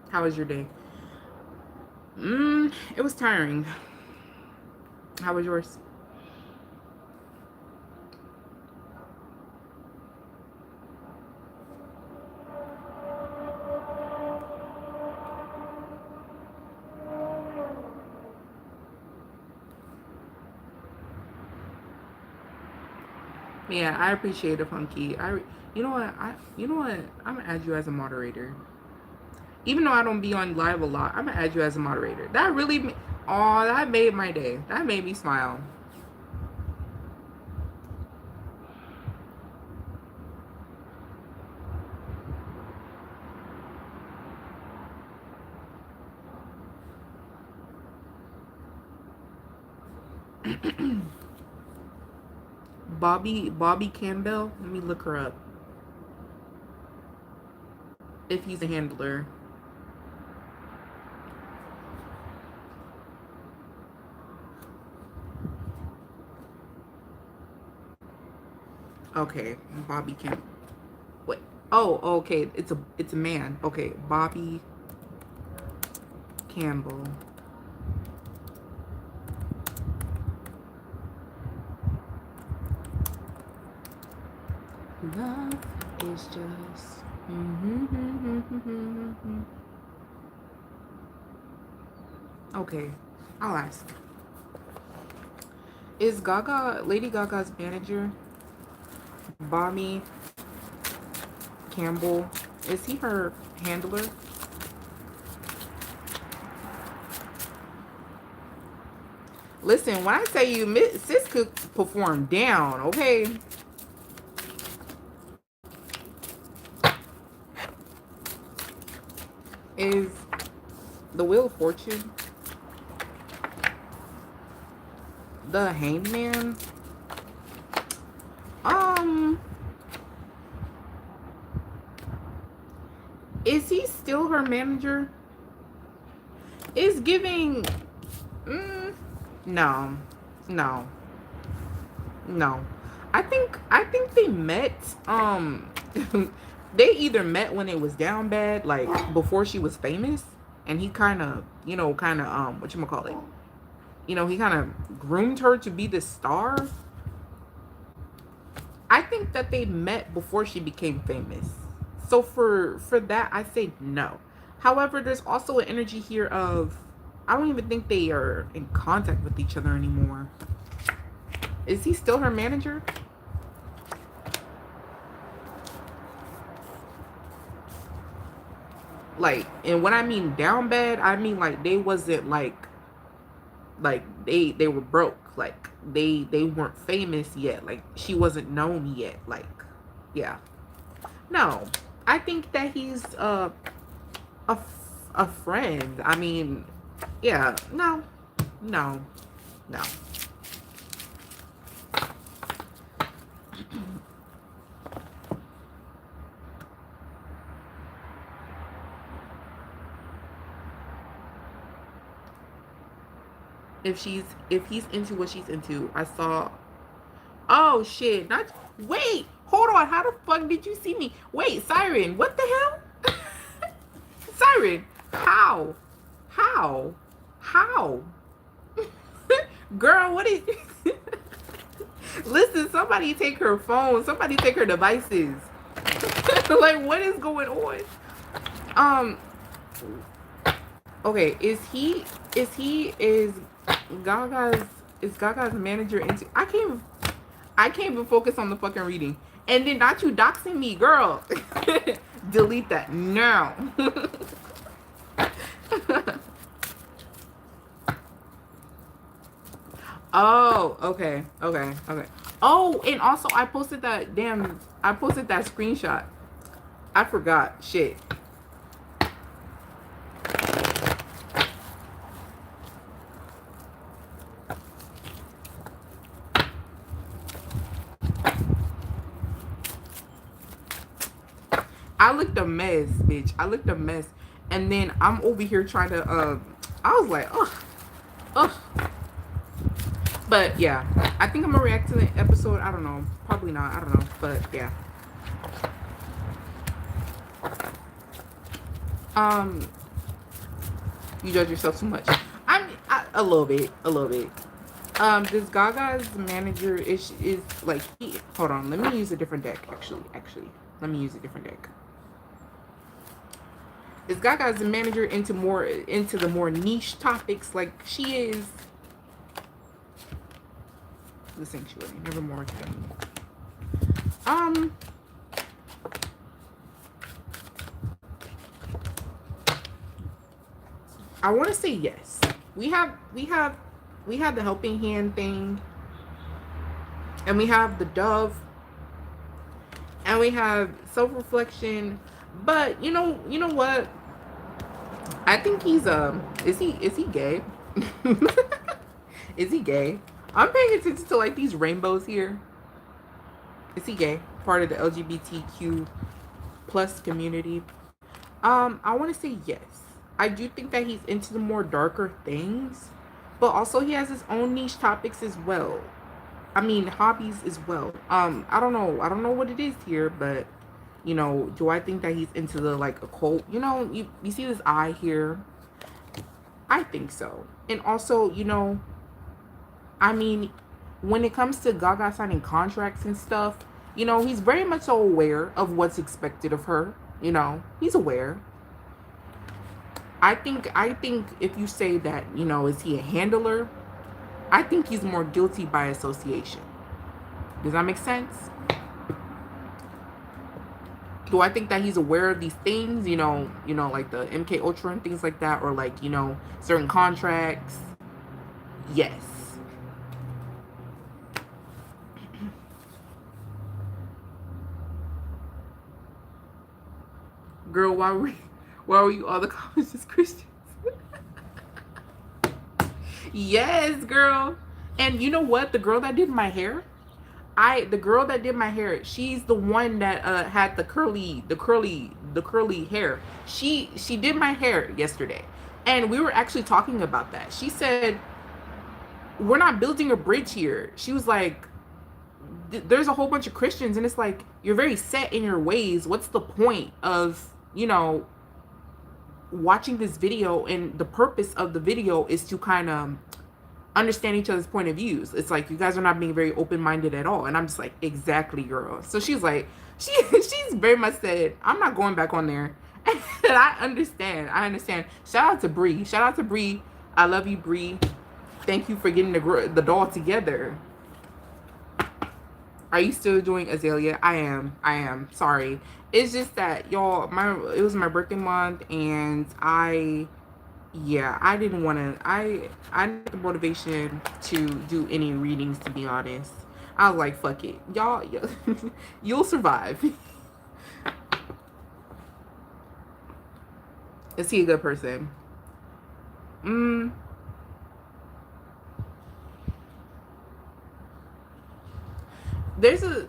How was your day? It was tiring. How was yours? Yeah, I appreciate it, Funky. You know what? You know what? I'm gonna add you as a moderator. Even though I don't be on live a lot, I'm gonna add you as a moderator. That really, oh, that made my day. That made me smile. Bobby Campbell. Let me look her up. If he's a handler. Okay, Bobby Campbell. Wait. Oh, okay. It's a man. Okay, Bobby Campbell. Love is just. Okay, I'll ask. Is Lady Gaga's manager, Bobby Campbell, is he her handler? Listen, when I say you, sis could perform down, okay? Is the Wheel of Fortune the Hangman? Is he still her manager? Is giving no. No. No. I think they met they either met when it was down bad, like before she was famous, and he kind of, what you call it? He kind of groomed her to be the star. I think that they met before she became famous. So for that, I say no. However, there's also an energy here of I don't even think they are in contact with each other anymore. Is he still her manager? Like, and when I mean down bad, I mean like they wasn't like they were broke. Like they weren't famous yet. Like she wasn't known yet. Like, yeah. No, I think that he's a, a friend. I mean, yeah, no, no, no. If he's into what she's into, I saw. Oh shit! Not wait. Hold on. How the fuck did you see me? Wait, Siren. What the hell? Siren. How? How? How? Girl, what is? Listen, somebody take her phone. Somebody take her devices. Like, what is going on? Um. Okay, is Gaga's Gaga's manager into? I can't even focus on the fucking reading. And then not you doxing me, girl. Delete that now. Oh, okay. Oh, and also I posted that screenshot. I forgot. Shit. I looked a mess, bitch. I looked a mess. And then I'm over here trying to I was like, ugh. But yeah, I think I'm gonna react to the episode. I don't know. Probably not. I don't know. But yeah. You judge yourself too much. A little bit. This Gaga's manager is like hold on, let me use a different deck actually. Let me use a different deck. Is Gaga's manager into the more niche topics like she is the sanctuary, nevermore academy. I want to say yes. We have the helping hand thing, and we have the dove, and we have self-reflection. But you know what? I think he's is he gay? Is he gay? I'm paying attention to like these rainbows here. Is he gay? Part of the LGBTQ plus community. I want to say yes. I do think that he's into the more darker things, but also he has his own niche topics as well. I mean, hobbies as well. I don't know what it is here, but you know, do I think that he's into the like occult? You know, you see this eye here. I think so. And also, you know, I mean, when it comes to Gaga signing contracts and stuff, you know, he's very much so aware of what's expected of her. You know, he's aware. I think if you say that, you know, is he a handler? I think he's more guilty by association. Does that make sense? Do I think that he's aware of these things? You know, like the MK Ultra and things like that, or like, you know, certain contracts? Yes. Girl, why were you all the comments just Christians? Yes, girl. And you know what? The girl that did my hair, she's the one that had the curly hair. She did my hair yesterday. And we were actually talking about that. She said, we're not building a bridge here. She was like, there's a whole bunch of Christians, and it's like, you're very set in your ways. What's the point of, you know, watching this video? And the purpose of the video is to kind of understand each other's point of views. It's like, you guys are not being very open-minded at all. And I'm just like, exactly, girl. So she's like, she's very much said, I'm not going back on there. And I understand. Shout out to Bree. I love you, Bree. Thank you for getting the doll together. Are you still doing Azalea? I am. Sorry. It's just that, y'all, it was my birthday month, and I didn't want to, I had the motivation to do any readings, to be honest. I was like, fuck it. Y'all, you'll survive. Is he a good person? There's a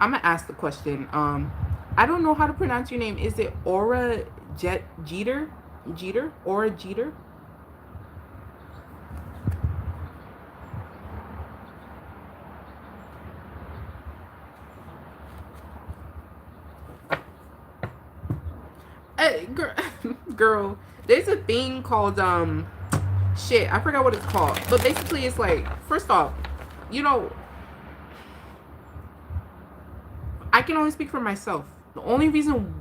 I'm gonna ask the question. I don't know how to pronounce your name. Is it Aura Jeter? Jeter? Aura Jeter? Girl, girl, there's a thing called shit. I forgot what it's called, but basically, it's like, first off, you know, I can only speak for myself. The only reason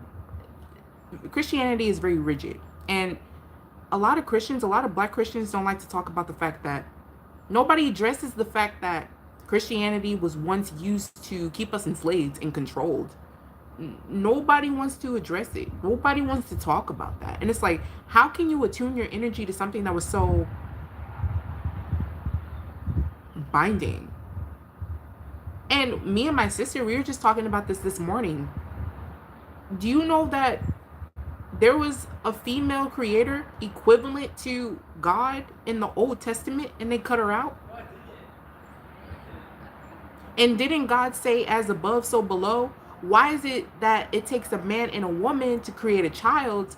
Christianity is very rigid, and a lot of Christians, a lot of black Christians don't like to talk about the fact that nobody addresses the fact that Christianity was once used to keep us enslaved and controlled. Nobody wants to address it. Nobody wants to talk about that. And it's like, how can you attune your energy to something that was so binding? And me and my sister, we were just talking about this morning. Do you know that there was a female creator equivalent to God in the Old Testament, and they cut her out? And didn't God say, as above, so below? Why is it that it takes a man and a woman to create a child,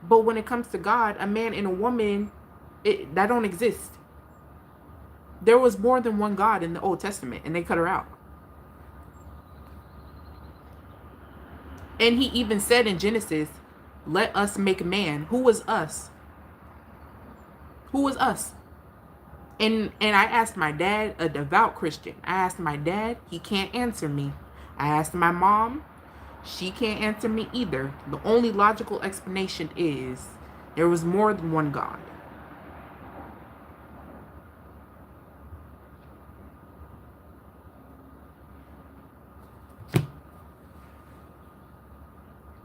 but when it comes to God, a man and a woman, that don't exist? There was more than one God in the Old Testament, and they cut her out. And he even said in Genesis, let us make man. Who was us? Who was us? And I asked my dad, a devout Christian. I asked my dad, he can't answer me. I asked my mom, she can't answer me either. The only logical explanation is there was more than one God.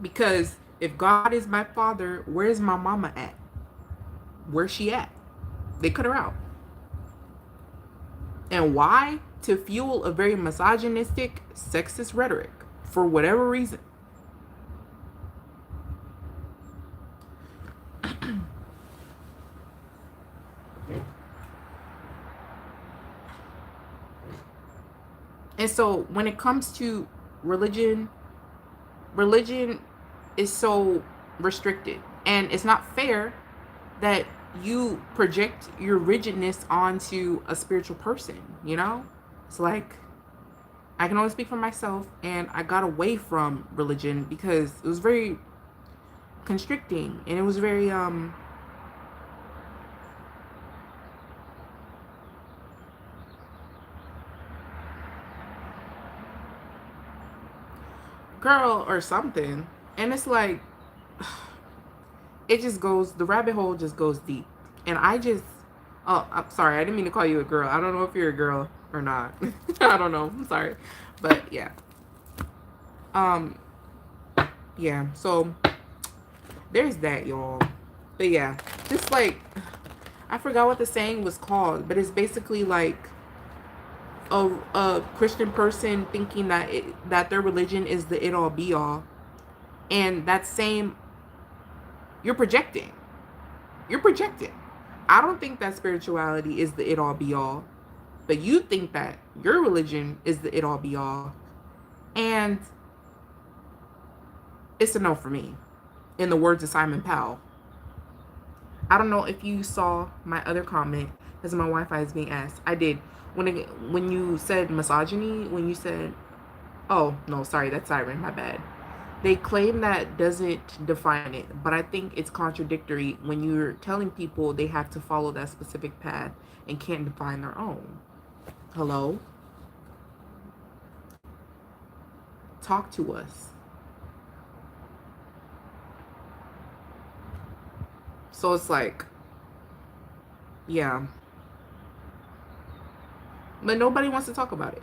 Because if God is my father, where's my mama at? Where's she at? They cut her out. And why? To fuel a very misogynistic, sexist rhetoric, for whatever reason. And so when it comes to religion is so restricted, and it's not fair that you project your rigidness onto a spiritual person, you know? It's like, I can only speak for myself, and I got away from religion because it was very constricting, and it was very girl or something. And it's like, it just goes, the rabbit hole just goes deep. And I'm sorry, I didn't mean to call you a girl. I don't know if you're a girl or not. I don't know, I'm sorry. But yeah, yeah, so there's that, y'all. But yeah, just like, I forgot what the saying was called, but it's basically like a Christian person thinking that that their religion is the it all be all, and that same, you're projecting. I don't think that spirituality is the it all be all, but you think that your religion is the it all be all, and it's a no for me. In the words of Simon Powell. I don't know if you saw my other comment, because my Wi-Fi is being asked. I did. When you said misogyny, when you said, oh, no, sorry, that's Siren, my bad. They claim that doesn't define it, but I think it's contradictory when you're telling people they have to follow that specific path and can't define their own. Hello? Talk to us. So it's like, yeah. But nobody wants to talk about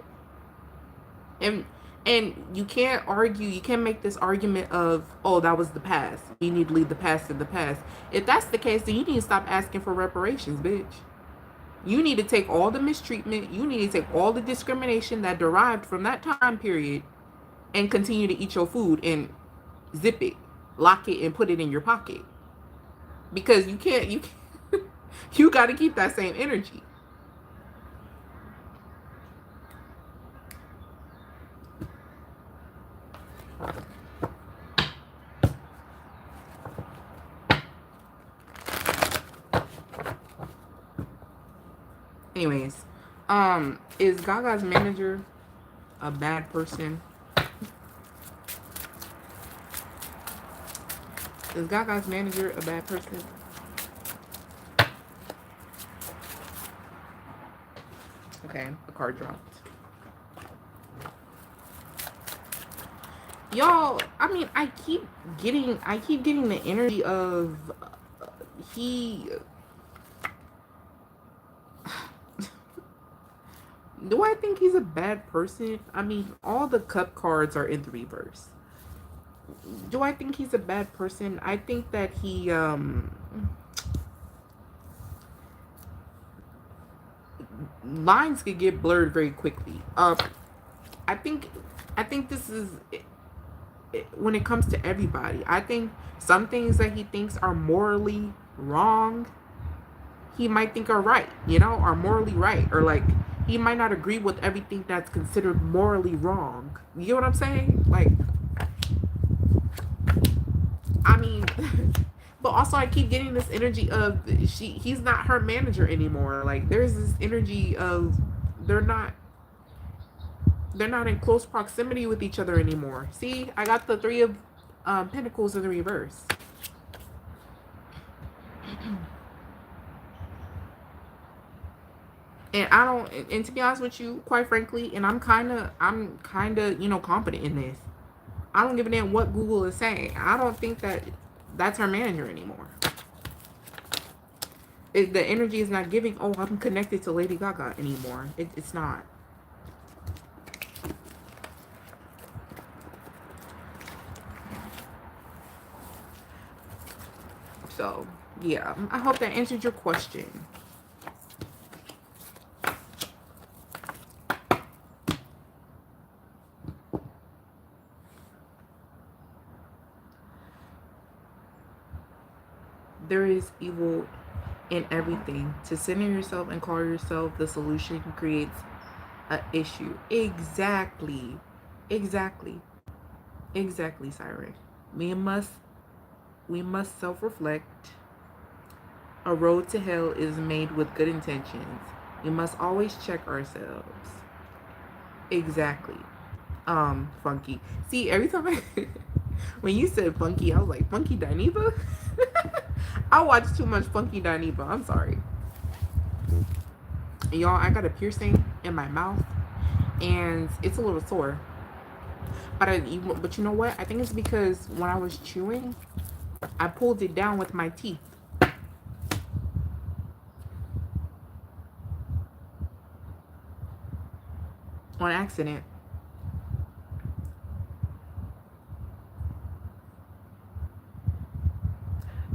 it. And you can't argue, you can't make this argument of, oh, that was the past. You need to leave the past in the past. If that's the case, then you need to stop asking for reparations, bitch. You need to take all the mistreatment, you need to take all the discrimination that derived from that time period and continue to eat your food and zip it, lock it, and put it in your pocket. because you got to keep that same energy. Anyways, is Gaga's manager a bad person? Is Gaga's manager a bad person? Okay, the card dropped. Y'all, I mean, I keep getting the energy of he. Do I think he's a bad person? I mean, all the cup cards are in the reverse. Do I think he's a bad person? I think that he lines could get blurred very quickly. I think this is when it comes to everybody. I think some things that he thinks are morally wrong, he might think are right, you know, are morally right, or like he might not agree with everything that's considered morally wrong. You know what I'm saying? Like, I mean, but also I keep getting this energy of he's not her manager anymore. Like, there's this energy of they're not in close proximity with each other anymore. See, I got the three of pentacles in the reverse. And I don't, and to be honest with you, quite frankly, and I'm kind of, you know, confident in this. I don't give a damn what Google is saying. I don't think that that's her manager anymore. The energy is not giving, oh, I'm connected to Lady Gaga anymore. It's not. So, yeah, I hope that answered your question. There is evil in everything. To center yourself and call yourself the solution creates an issue. Exactly. Exactly. Exactly, Siren. We must self-reflect. A road to hell is made with good intentions. We must always check ourselves. Exactly. Funky. See, every time when you said funky, I was like, Funky Dineva? I watch too much Funky Dineva. I'm sorry. Y'all, I got a piercing in my mouth and it's a little sore. But you know what? I think it's because when I was chewing, I pulled it down with my teeth. On accident.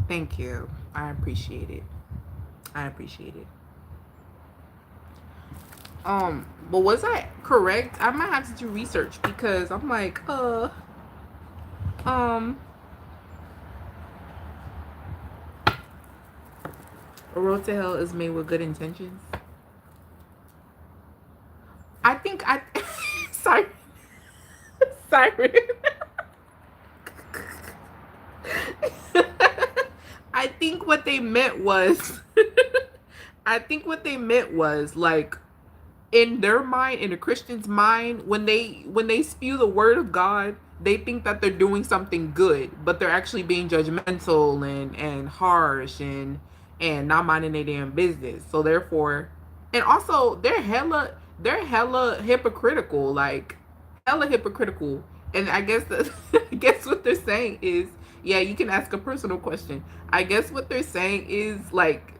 Thank you. I appreciate it. I appreciate it. But was I correct? I might have to do research because I'm like, a road to hell is made with good intentions. I think sorry. Siren. I think what they meant was like, in their mind, in a Christian's mind, when they spew the word of God, they think that they're doing something good, but they're actually being judgmental and harsh and not minding their damn business. So therefore, and also they're hella hypocritical, like hella hypocritical. And I guess I guess what they're saying is, yeah, you can ask a personal question. I guess what they're saying is like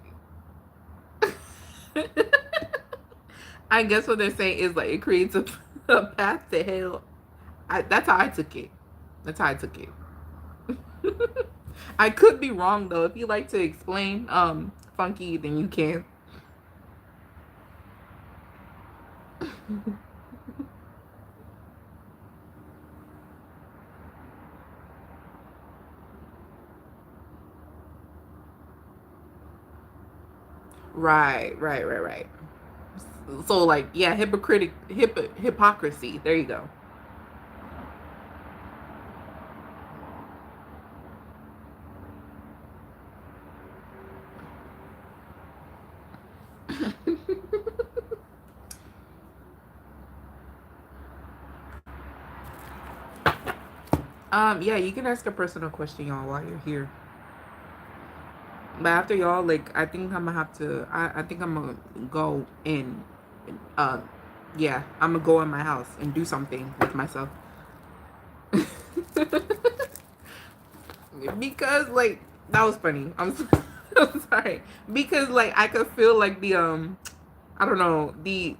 I guess what they're saying is like it creates a path to hell. That's how I took it. That's how I took it. I could be wrong though. If you like to explain funky, then you can. Right, right, right, right. So like, yeah, hypocrisy. There you go. Yeah, you can ask a personal question, y'all, while you're here. But after y'all, like, I think I'm gonna have to. I think I'm gonna go in. Uh, yeah, I'm gonna go in my house and do something with myself. Because like that was funny. I'm sorry. Because like I could feel like the I don't know, the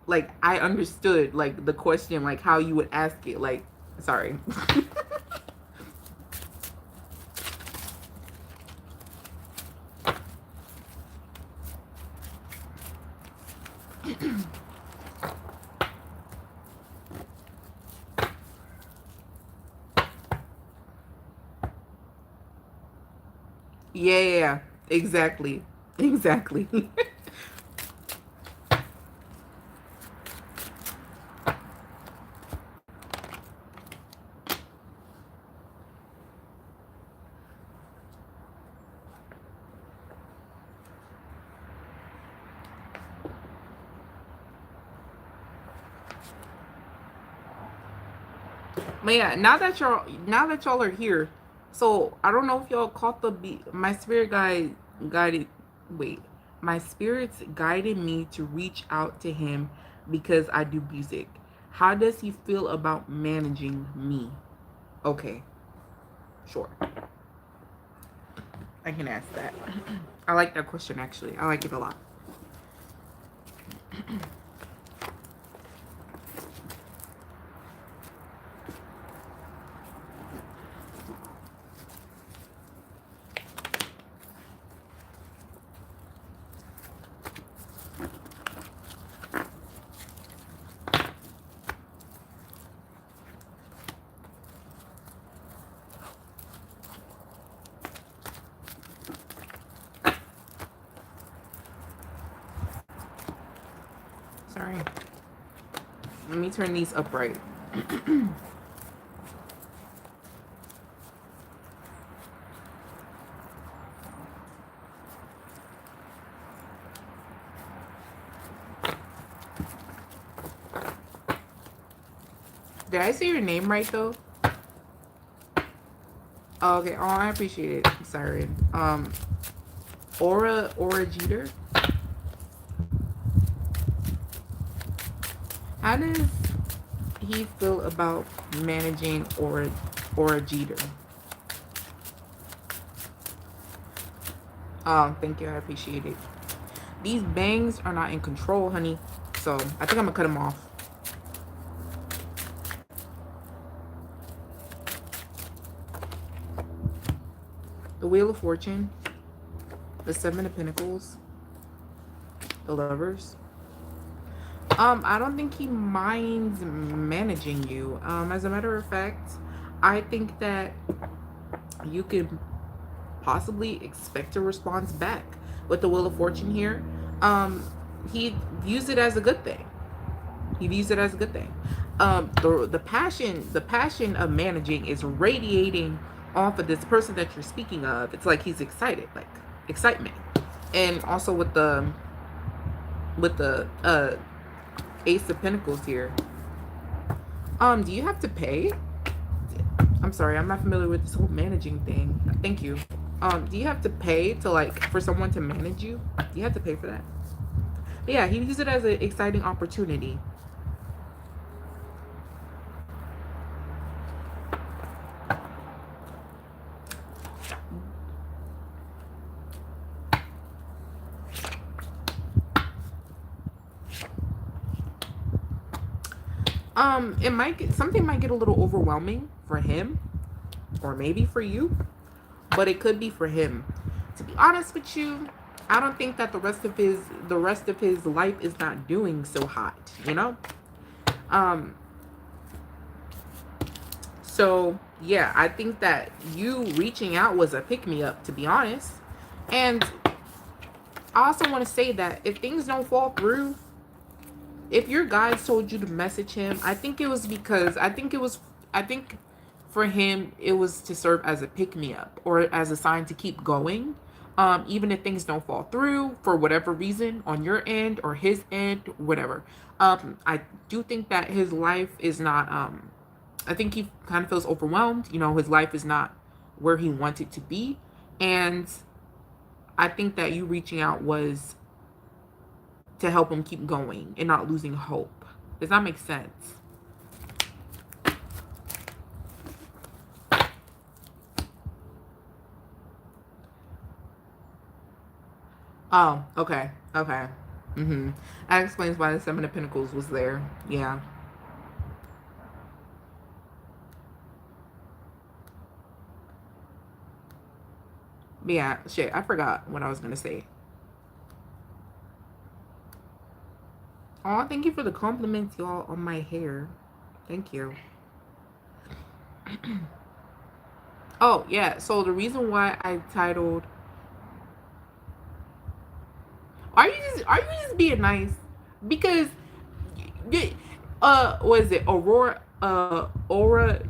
like I understood like the question, like how you would ask it. Like, sorry. Yeah, yeah, yeah. Exactly. Exactly. But yeah, now that y'all are here, so I don't know if y'all caught my spirit guided wait. My spirits guided me to reach out to him because I do music. How does he feel about managing me? Okay, sure. I can ask that. I like that question actually. I like it a lot. Sorry. Let me turn these upright. Did I say your name right though? Oh, okay. Oh, I appreciate it. Sorry. Aura Jeter. How does he feel about managing Aura Jeter? Oh, thank you. I appreciate it. These bangs are not in control, honey. So I think I'm gonna cut them off. The Wheel of Fortune, the Seven of Pentacles, the Lovers. I don't think he minds managing you. As a matter of fact, I think that you could possibly expect a response back with the Wheel of Fortune here. He views it as a good thing. He views it as a good thing. The passion of managing is radiating off of this person that you're speaking of. It's like he's excited, like excitement, and also with the Ace of Pentacles here. Do you have to pay? I'm sorry, I'm not familiar with this whole managing thing. Thank you. Do you have to pay to like for someone to manage you? Do you have to pay for that? But yeah, he views it as an exciting opportunity. Something might get a little overwhelming for him, or maybe for you, but it could be for him. To be honest with you, I don't think that the rest of his life is not doing so hot, you know? Um so yeah, I think that you reaching out was a pick me up, to be honest. And I also want to say that if things don't fall through, if your guides told you to message him, I think it was because I think for him it was to serve as a pick me up or as a sign to keep going. Even if things don't fall through for whatever reason on your end or his end, whatever. I do think that his life is not I think he kind of feels overwhelmed. You know, his life is not where he wants it to be. And I think that you reaching out was to help him keep going and not losing hope. Does that make sense? Oh, okay. Okay. That explains why the Seven of Pentacles was there. Yeah. But yeah, shit, I forgot what I was gonna say. Oh, thank you for the compliments, y'all, on my hair. Thank you. Oh, yeah. So the reason why I titled are you just being nice? Because what is it? Aura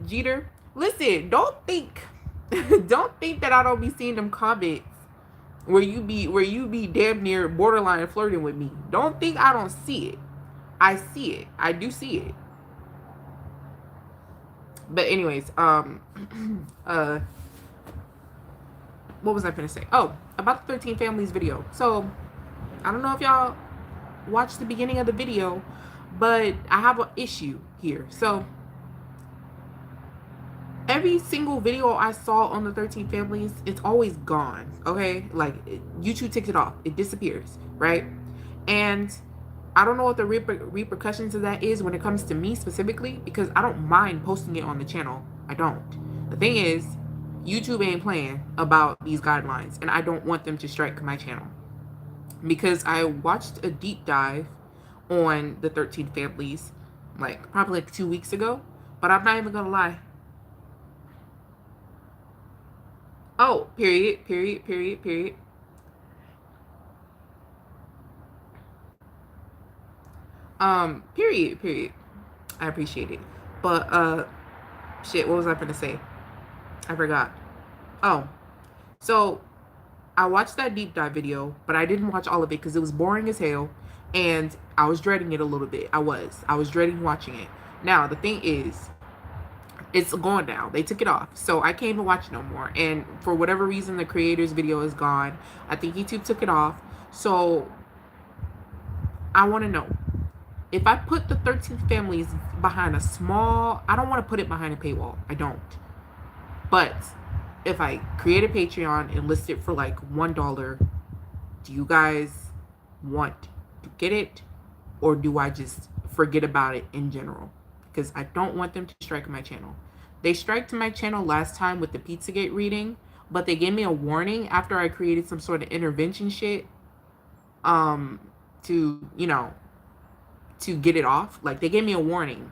Jeter? Listen, don't think don't think that I don't be seeing them comments where you be damn near borderline flirting with me. Don't think I don't see it. I see it. I do see it. But anyways, what was I gonna say? Oh, about the 13 Families video. So I don't know if y'all watched the beginning of the video, but I have an issue here. So every single video I saw on the 13 Families, it's always gone. Okay, like YouTube takes it off, it disappears, right? And I don't know what the repercussions of that is when it comes to me specifically, because I don't mind posting it on the channel. I don't. The thing is, YouTube ain't playing about these guidelines, and I don't want them to strike my channel. Because I watched a deep dive on the 13 Families, like probably like 2 weeks ago, but I'm not even gonna lie. Oh, period. Period. I appreciate it. But shit, what was I gonna say? I forgot. Oh, so I watched that deep dive video, but I didn't watch all of it because it was boring as hell, and I was dreading it a little bit. I was dreading watching it. Now the thing is, it's gone now. They took it off, so I can't even watch it no more. And for whatever reason, the creator's video is gone. I think YouTube took it off. So I want to know, if I put the 13 Families behind a small, I don't want to put it behind a paywall. I don't. But if I create a Patreon and list it for like $1, do you guys want to get it? Or do I just forget about it in general? Because I don't want them to strike my channel. They striked my channel last time with the Pizzagate reading, but they gave me a warning after I created some sort of intervention shit to, you know, to get it off. Like, they gave me a warning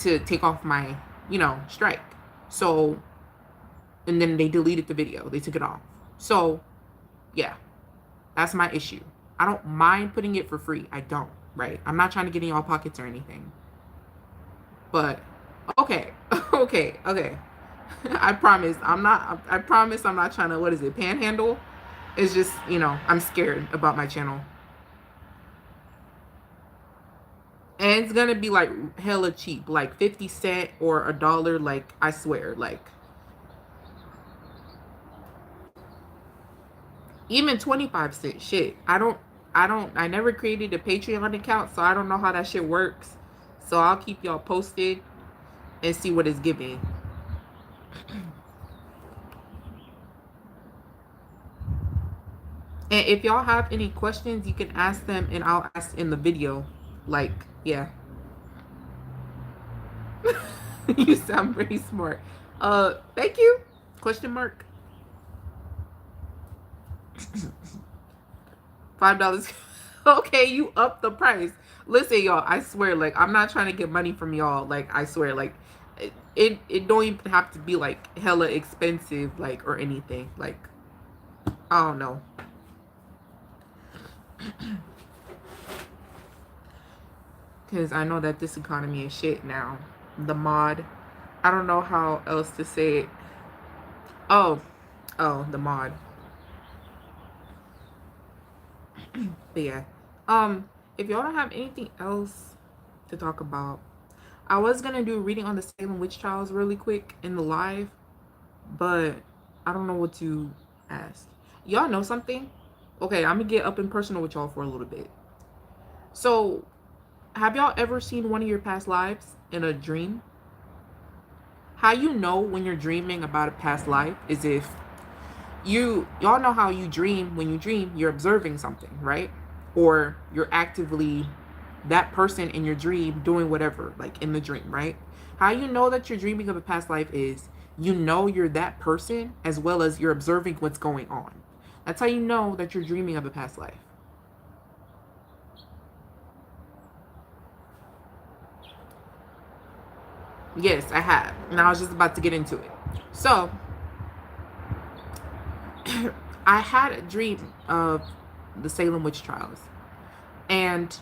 to take off my, you know, strike. So, and then they deleted the video. They took it off. So, yeah, that's my issue. I don't mind putting it for free. I don't, right? I'm not trying to get in y'all pockets or anything. But, okay. I promise I'm not trying to, what is it, panhandle? It's just, you know, I'm scared about my channel. And it's gonna be like hella cheap, like 50 cents or $1, like, I swear, like, even 25 cents, shit. I never created a Patreon account, so I don't know how that shit works. So I'll keep y'all posted and see what it's giving. And if y'all have any questions, you can ask them and I'll ask in the video. Like, yeah. You sound pretty smart. Thank you. Question mark. $5. Okay, you up the price. Listen, y'all, I swear, like, I'm not trying to get money from y'all. Like, I swear, like, it don't even have to be like hella expensive, like, or anything. Like, I don't know. Because I know that this economy is shit now. The mod. I don't know how else to say it. Oh, the mod. But yeah. If y'all don't have anything else to talk about, I was gonna do reading on the Salem witch trials really quick in the live, but I don't know what to ask. Y'all know something? Okay, I'm gonna get up and personal with y'all for a little bit. So, have y'all ever seen one of your past lives in a dream? How you know when you're dreaming about a past life is if y'all know how you dream. When you dream, you're observing something, right? Or you're actively that person in your dream doing whatever, like in the dream, right? How you know that you're dreaming of a past life is you know you're that person as well as you're observing what's going on. That's how you know that you're dreaming of a past life. Yes, I have. And I was just about to get into it. So, I had a dream of the Salem witch trials. And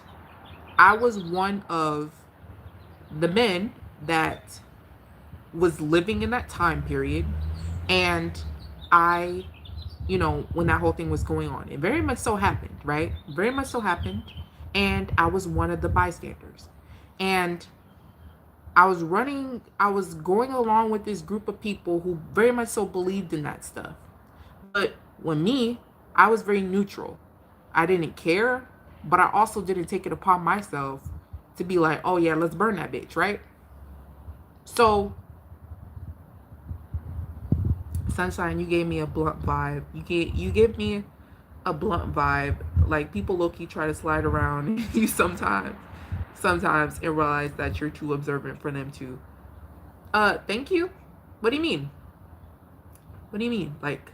I was one of the men that was living in that time period. And I, when that whole thing was going on, it very much so happened, right? Very much so happened. And I was one of the bystanders. And I was going along with this group of people who very much so believed in that stuff. But I was very neutral. I didn't care, but I also didn't take it upon myself to be like, oh yeah, let's burn that bitch, right? So, Sunshine, you gave me a blunt vibe. You give me a blunt vibe. Like, people low-key try to slide around you sometimes and realize that you're too observant for them to. Thank you. What do you mean? What do you mean? Like,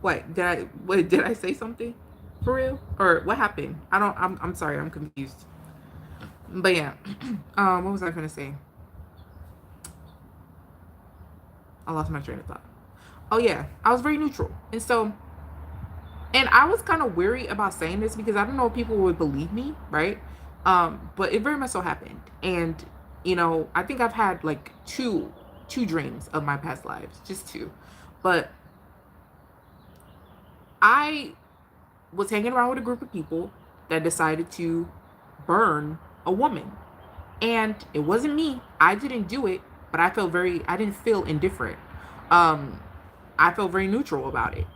what did I say something for real, or what happened? I'm sorry, I'm confused. But yeah, what was I gonna say? I lost my train of thought. Oh yeah, I was very neutral, and I was kind of weary about saying this because I don't know if people would believe me, right? But it very much so happened, and I think I've had like two dreams of my past lives, just two, but I was hanging around with a group of people that decided to burn a woman. And it wasn't me. I didn't do it, but I didn't feel indifferent. I felt very neutral about it.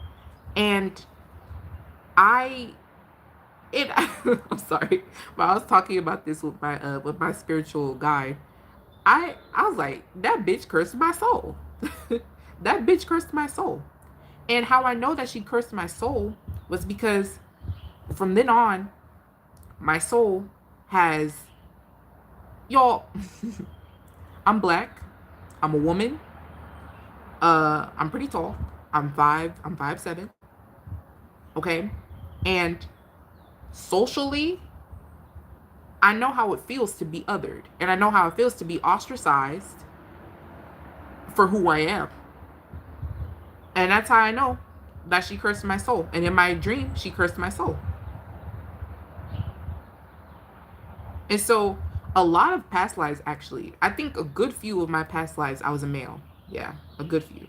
And I it I'm sorry, but I was talking about this with my spiritual guide. I was like, that bitch cursed my soul. That bitch cursed my soul. And how I know that she cursed my soul was because from then on, my soul has, y'all, I'm black, I'm a woman, I'm pretty tall, I'm 5'7", okay? And socially, I know how it feels to be othered, and I know how it feels to be ostracized for who I am. And that's how I know that she cursed my soul. And in my dream, she cursed my soul. And so a lot of past lives, actually, I think a good few of my past lives, I was a male. Yeah, a good few.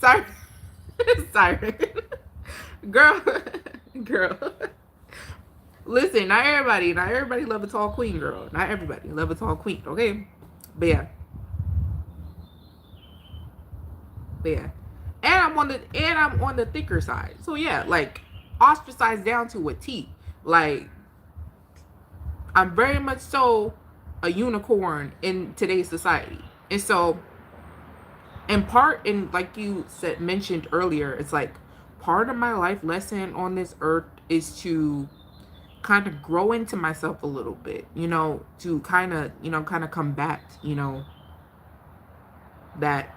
Sorry. Sorry. Girl. Girl. Listen, not everybody love a tall queen, girl. Not everybody love a tall queen, okay? But yeah. But yeah. And I'm on the thicker side. So yeah, like ostracized down to a T. Like, I'm very much so a unicorn in today's society. And so, in part, and like you mentioned earlier, it's like part of my life lesson on this earth is to kind of grow into myself a little bit, to kind of combat, that.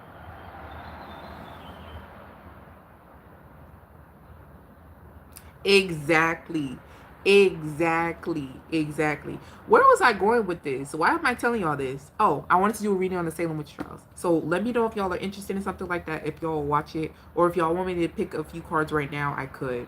Exactly. Exactly, exactly. Where was I going with this? Why am I telling y'all this? Oh, I wanted to do a reading on the Salem witch trials. So let me know if y'all are interested in something like that. If y'all watch it, or if y'all want me to pick a few cards right now, I could.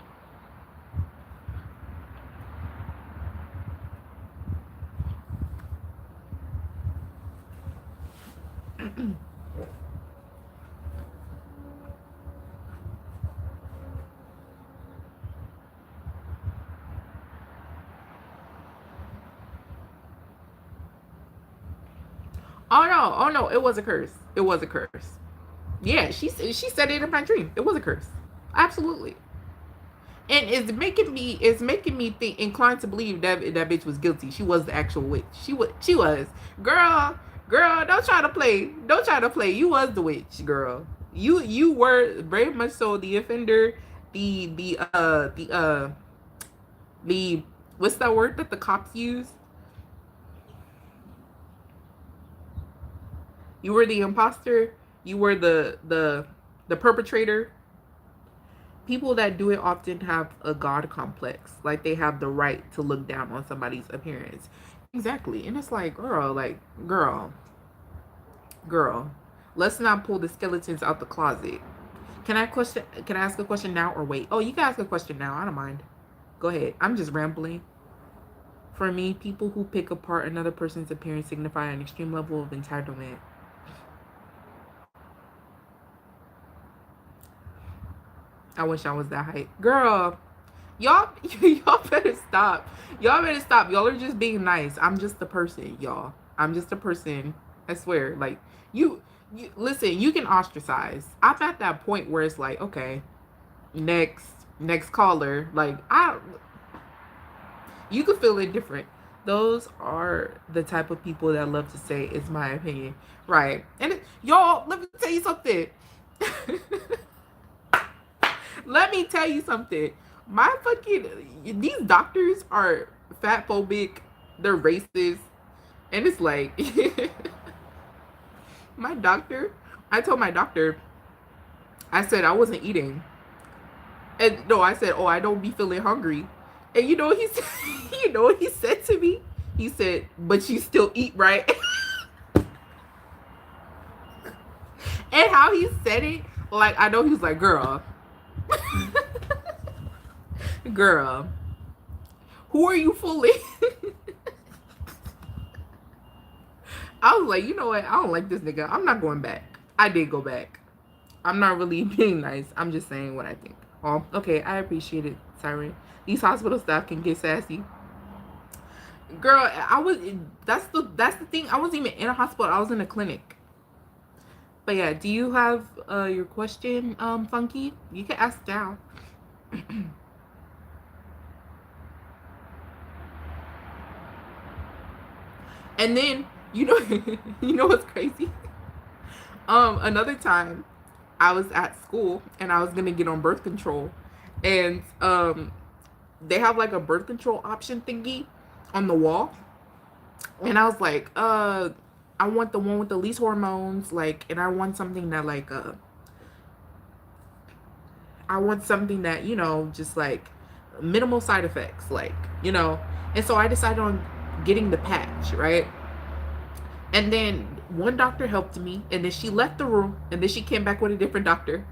Oh no, it was a curse. It was a curse. Yeah, she said it in my dream. It was a curse. Absolutely. And it's making me think inclined to believe that bitch was guilty. She was the actual witch. She was. Girl, don't try to play. Don't try to play. You was the witch, girl. You were very much so the offender, the what's that word that the cops use? You were the imposter. You were the perpetrator. People that do it often have a god complex, like they have the right to look down on somebody's appearance. Exactly. And it's like girl girl, let's not pull the skeletons out the closet. Can I ask a question now or wait? Oh, you can ask a question now. I don't mind. Go ahead. I'm just rambling. For me, people who pick apart another person's appearance signify an extreme level of entitlement. I wish I was that height. Girl, y'all y'all better stop. Y'all better stop. Y'all are just being nice. I'm just a person, y'all. I'm just a person. I swear. Like you listen, you can ostracize. I'm at that point where it's like, okay, next caller. Like you could feel indifferent. Those are the type of people that love to say it's my opinion. Right. And y'all, let me tell you something. Let me tell you something. My fucking these doctors are fat phobic. They're racist, and it's like my doctor. I told my doctor. I said I wasn't eating, and no, I said, "Oh, I don't be feeling hungry." And you know what he said? You know what he said to me? He said, "But you still eat, right?" And how he said it, like I know he was like, "Girl, girl, who are you fooling?" I was like, you know what? I don't like this nigga. I'm not going back. I did go back. I'm not really being nice. I'm just saying what I think. Oh, okay. I appreciate it, Siren. These hospital staff can get sassy. Girl, I was. That's the thing. I wasn't even in a hospital. I was in a clinic. But yeah, do you have your question, Funky? You can ask now. And then you know, you know what's crazy? Another time, I was at school and I was gonna get on birth control, and they have like a birth control option thingy on the wall, and I was like, I want the one with the least hormones, like, and I want something that like, I want something that just like minimal side effects, like, and so I decided on getting the patch, right? And then one doctor helped me, and then she left the room, and then she came back with a different doctor.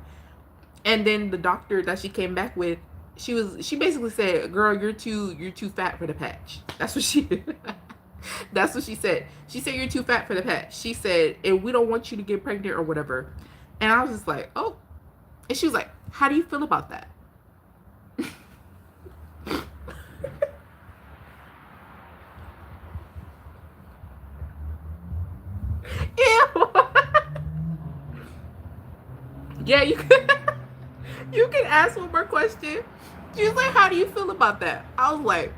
And then the doctor that she came back with, she basically said, "Girl, you're too fat for the patch." That's what she that's what she said. She said you're too fat for the patch. She said, "And we don't want you to get pregnant or whatever." And I was just like, "Oh." And she was like, "How do you feel about that?" Ew. Yeah, you can you can ask one more question. She was like, "How do you feel about that?" I was like,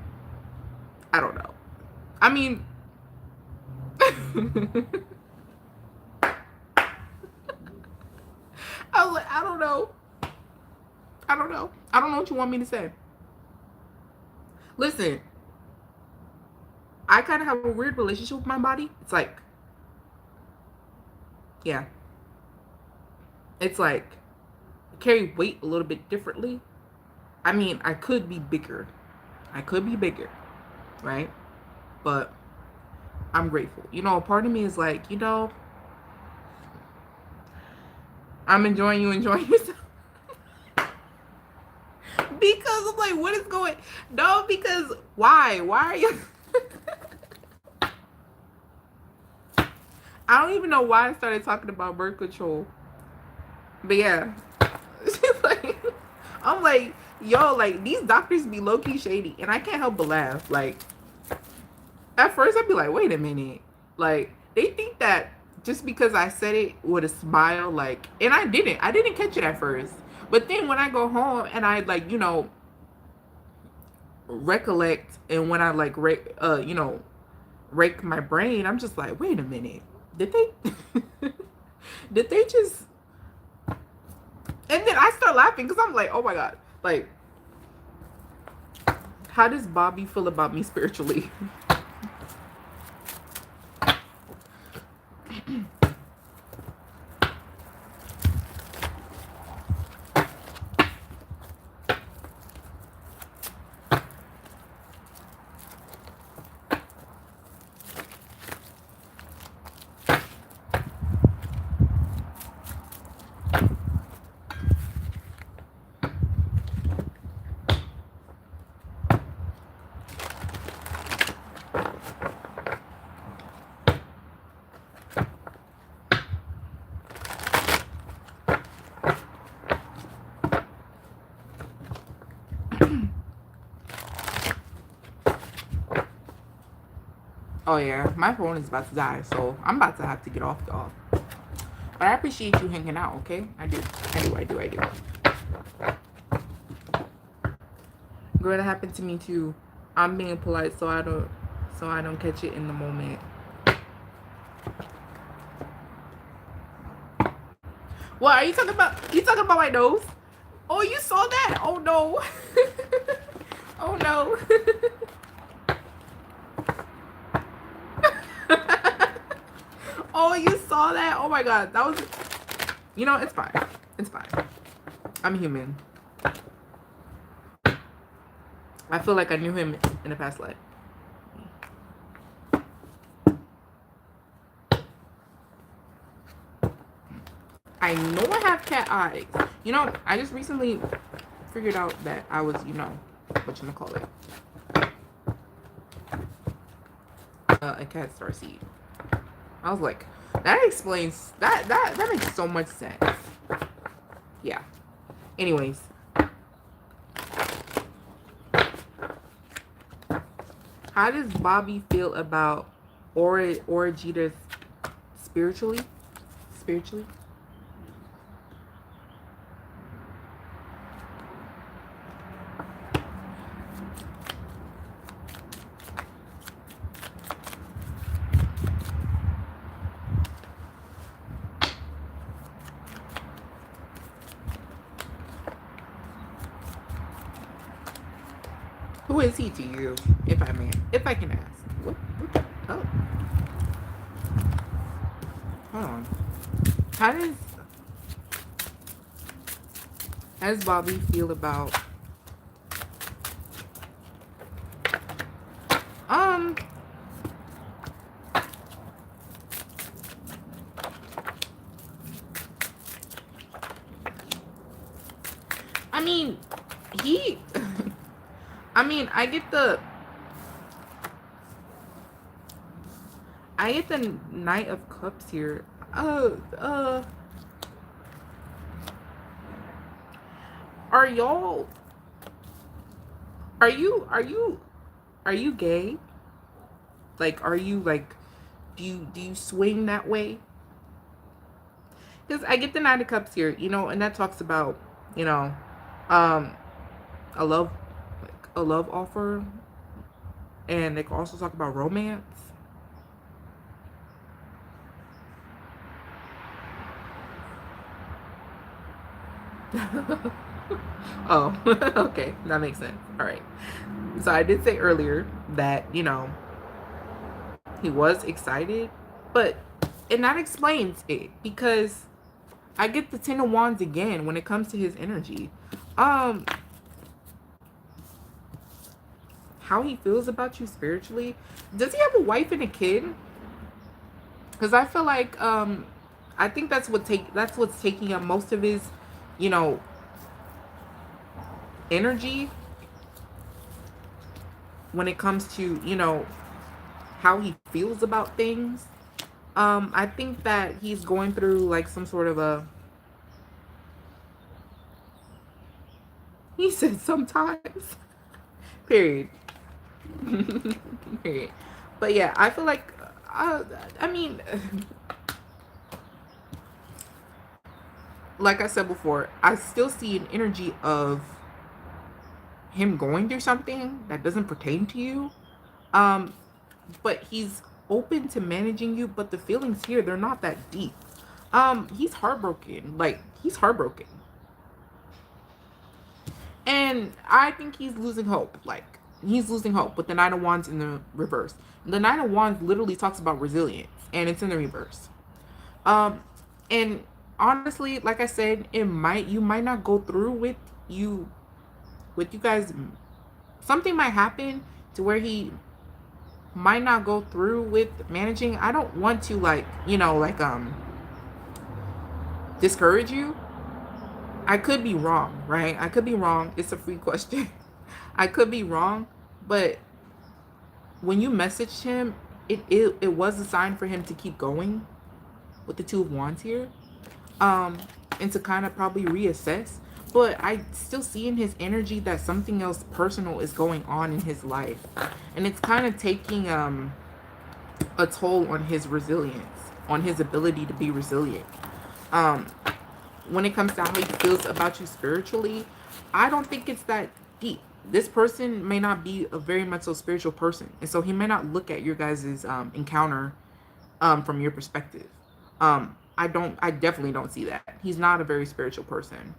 "I don't know. I mean," I was like, "I don't know. I don't know. I don't know what you want me to say." Listen, I kind of have a weird relationship with my body. It's like, yeah, it's like I carry weight a little bit differently. I mean, I could be bigger. I could be bigger, right? But I'm grateful. You know, a part of me is like, you know, I'm enjoying you enjoying yourself. Because I'm like, what is going? No, because why? Why are you? I don't even know why I started talking about birth control. But yeah. Like, I'm like, yo, like, these doctors be low-key shady. And I can't help but laugh. Like, at first I'd be like, wait a minute. Like, they think that just because I said it with a smile, like, and I didn't catch it at first. But then when I go home and I, like, you know, recollect, and when I, like, you know, rake my brain, I'm just like, wait a minute. Did they, did they just, and then I start laughing because I'm like, oh my God. Like, how does Bobby feel about me spiritually? Oh yeah, my phone is about to die, so I'm about to have to get off, y'all. But I appreciate you hanging out, okay? I do. I do. Girl, that happened to me too. I'm being polite so I don't catch it in the moment. What are you talking about? You talking about my nose? Oh, you saw that? Oh no. Oh no. Oh, you saw that? Oh my God. That was, you know, it's fine. It's fine. I'm human. I feel like I knew him in a past life. I know I have cat eyes. You know, I just recently figured out that I was, you know, whatchamacallit, a cat starseed. I was like, that explains, that makes so much sense. Yeah. Anyways. How does Bobby feel about Orajita's spiritually? Spiritually? Who is he to you, if I may, if I can ask? What? Oh, hold on. How does Bobby feel about I mean, he I mean, I get the Knight of Cups here. Are y'all, are you gay? Like, are you like, do you swing that way? Because I get the Knight of Cups here, you know, and that talks about, you know, a love, like a love offer, and they can also talk about romance. Oh, okay, that makes sense. All right. So I did say earlier that, you know, he was excited, but and that explains it, because I get the Ten of Wands again when it comes to his energy. how he feels about you spiritually. Does he have a wife and a kid? Because I feel like I think that's what's taking up most of his, you know, energy when it comes to, you know, how he feels about things. I think that he's going through like some sort of a, he said sometimes, period. Period. But yeah, I feel like, I mean, like I said before, I still see an energy of him going through something that doesn't pertain to you. But he's open to managing you, but the feelings here, they're not that deep. He's heartbroken. Like, he's heartbroken. And I think he's losing hope. Like, he's losing hope with the Nine of Wands in the reverse. The Nine of Wands literally talks about resilience, and it's in the reverse. And honestly, like I said, you might not go through with you guys. Something might happen to where he might not go through with managing. I don't want to, like, you know, like discourage you. I could be wrong, right? I could be wrong. It's a free question. I could be wrong, but when you messaged him, it was a sign for him to keep going with the Two of Wands here, and to kind of probably reassess. But I still see in his energy that something else personal is going on in his life, and it's kind of taking a toll on his resilience, on his ability to be resilient. When it comes to how he feels about you spiritually, I don't think it's that deep. This person may not be a very much so spiritual person, and so he may not look at your guys' encounter from your perspective. I definitely don't see that. He's not a very spiritual person.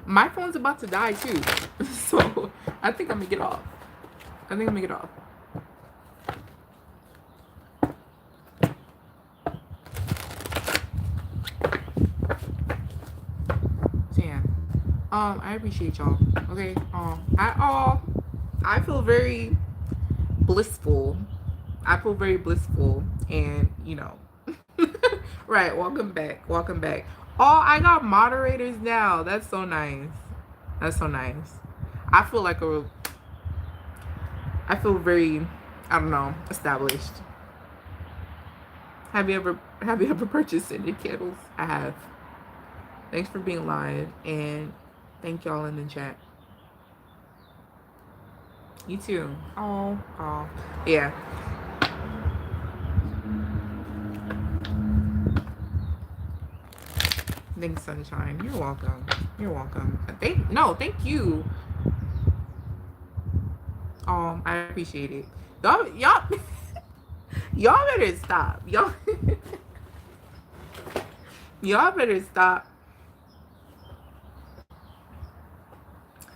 My phone's about to die too, so I think I'm gonna get off. So yeah, I appreciate y'all. Okay, I feel very blissful. And you know, right? Welcome back. Oh, I got moderators now. That's so nice. I feel like I feel very, I don't know, established. Have you ever purchased scented candles? I have. Thanks for being live, and thank y'all in the chat. You too. Oh, yeah. Thanks, Sunshine. You're welcome. Thank you. Oh, I appreciate it. Y'all better stop. Y'all better stop.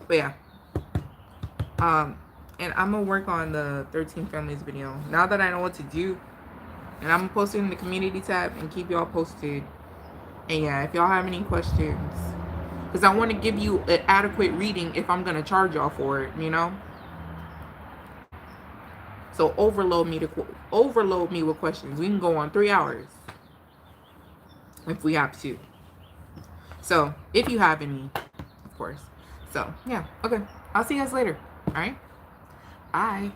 But yeah. And I'm gonna work on the 13 families video now that I know what to do, and I'm gonna post it in the community tab and keep y'all posted. And yeah, if y'all have any questions, because I want to give you an adequate reading if I'm gonna charge y'all for it, you know. So overload me with questions. We can go on 3 hours if we have to. So if you have any, of course. So yeah, okay. I'll see you guys later. All right. Bye.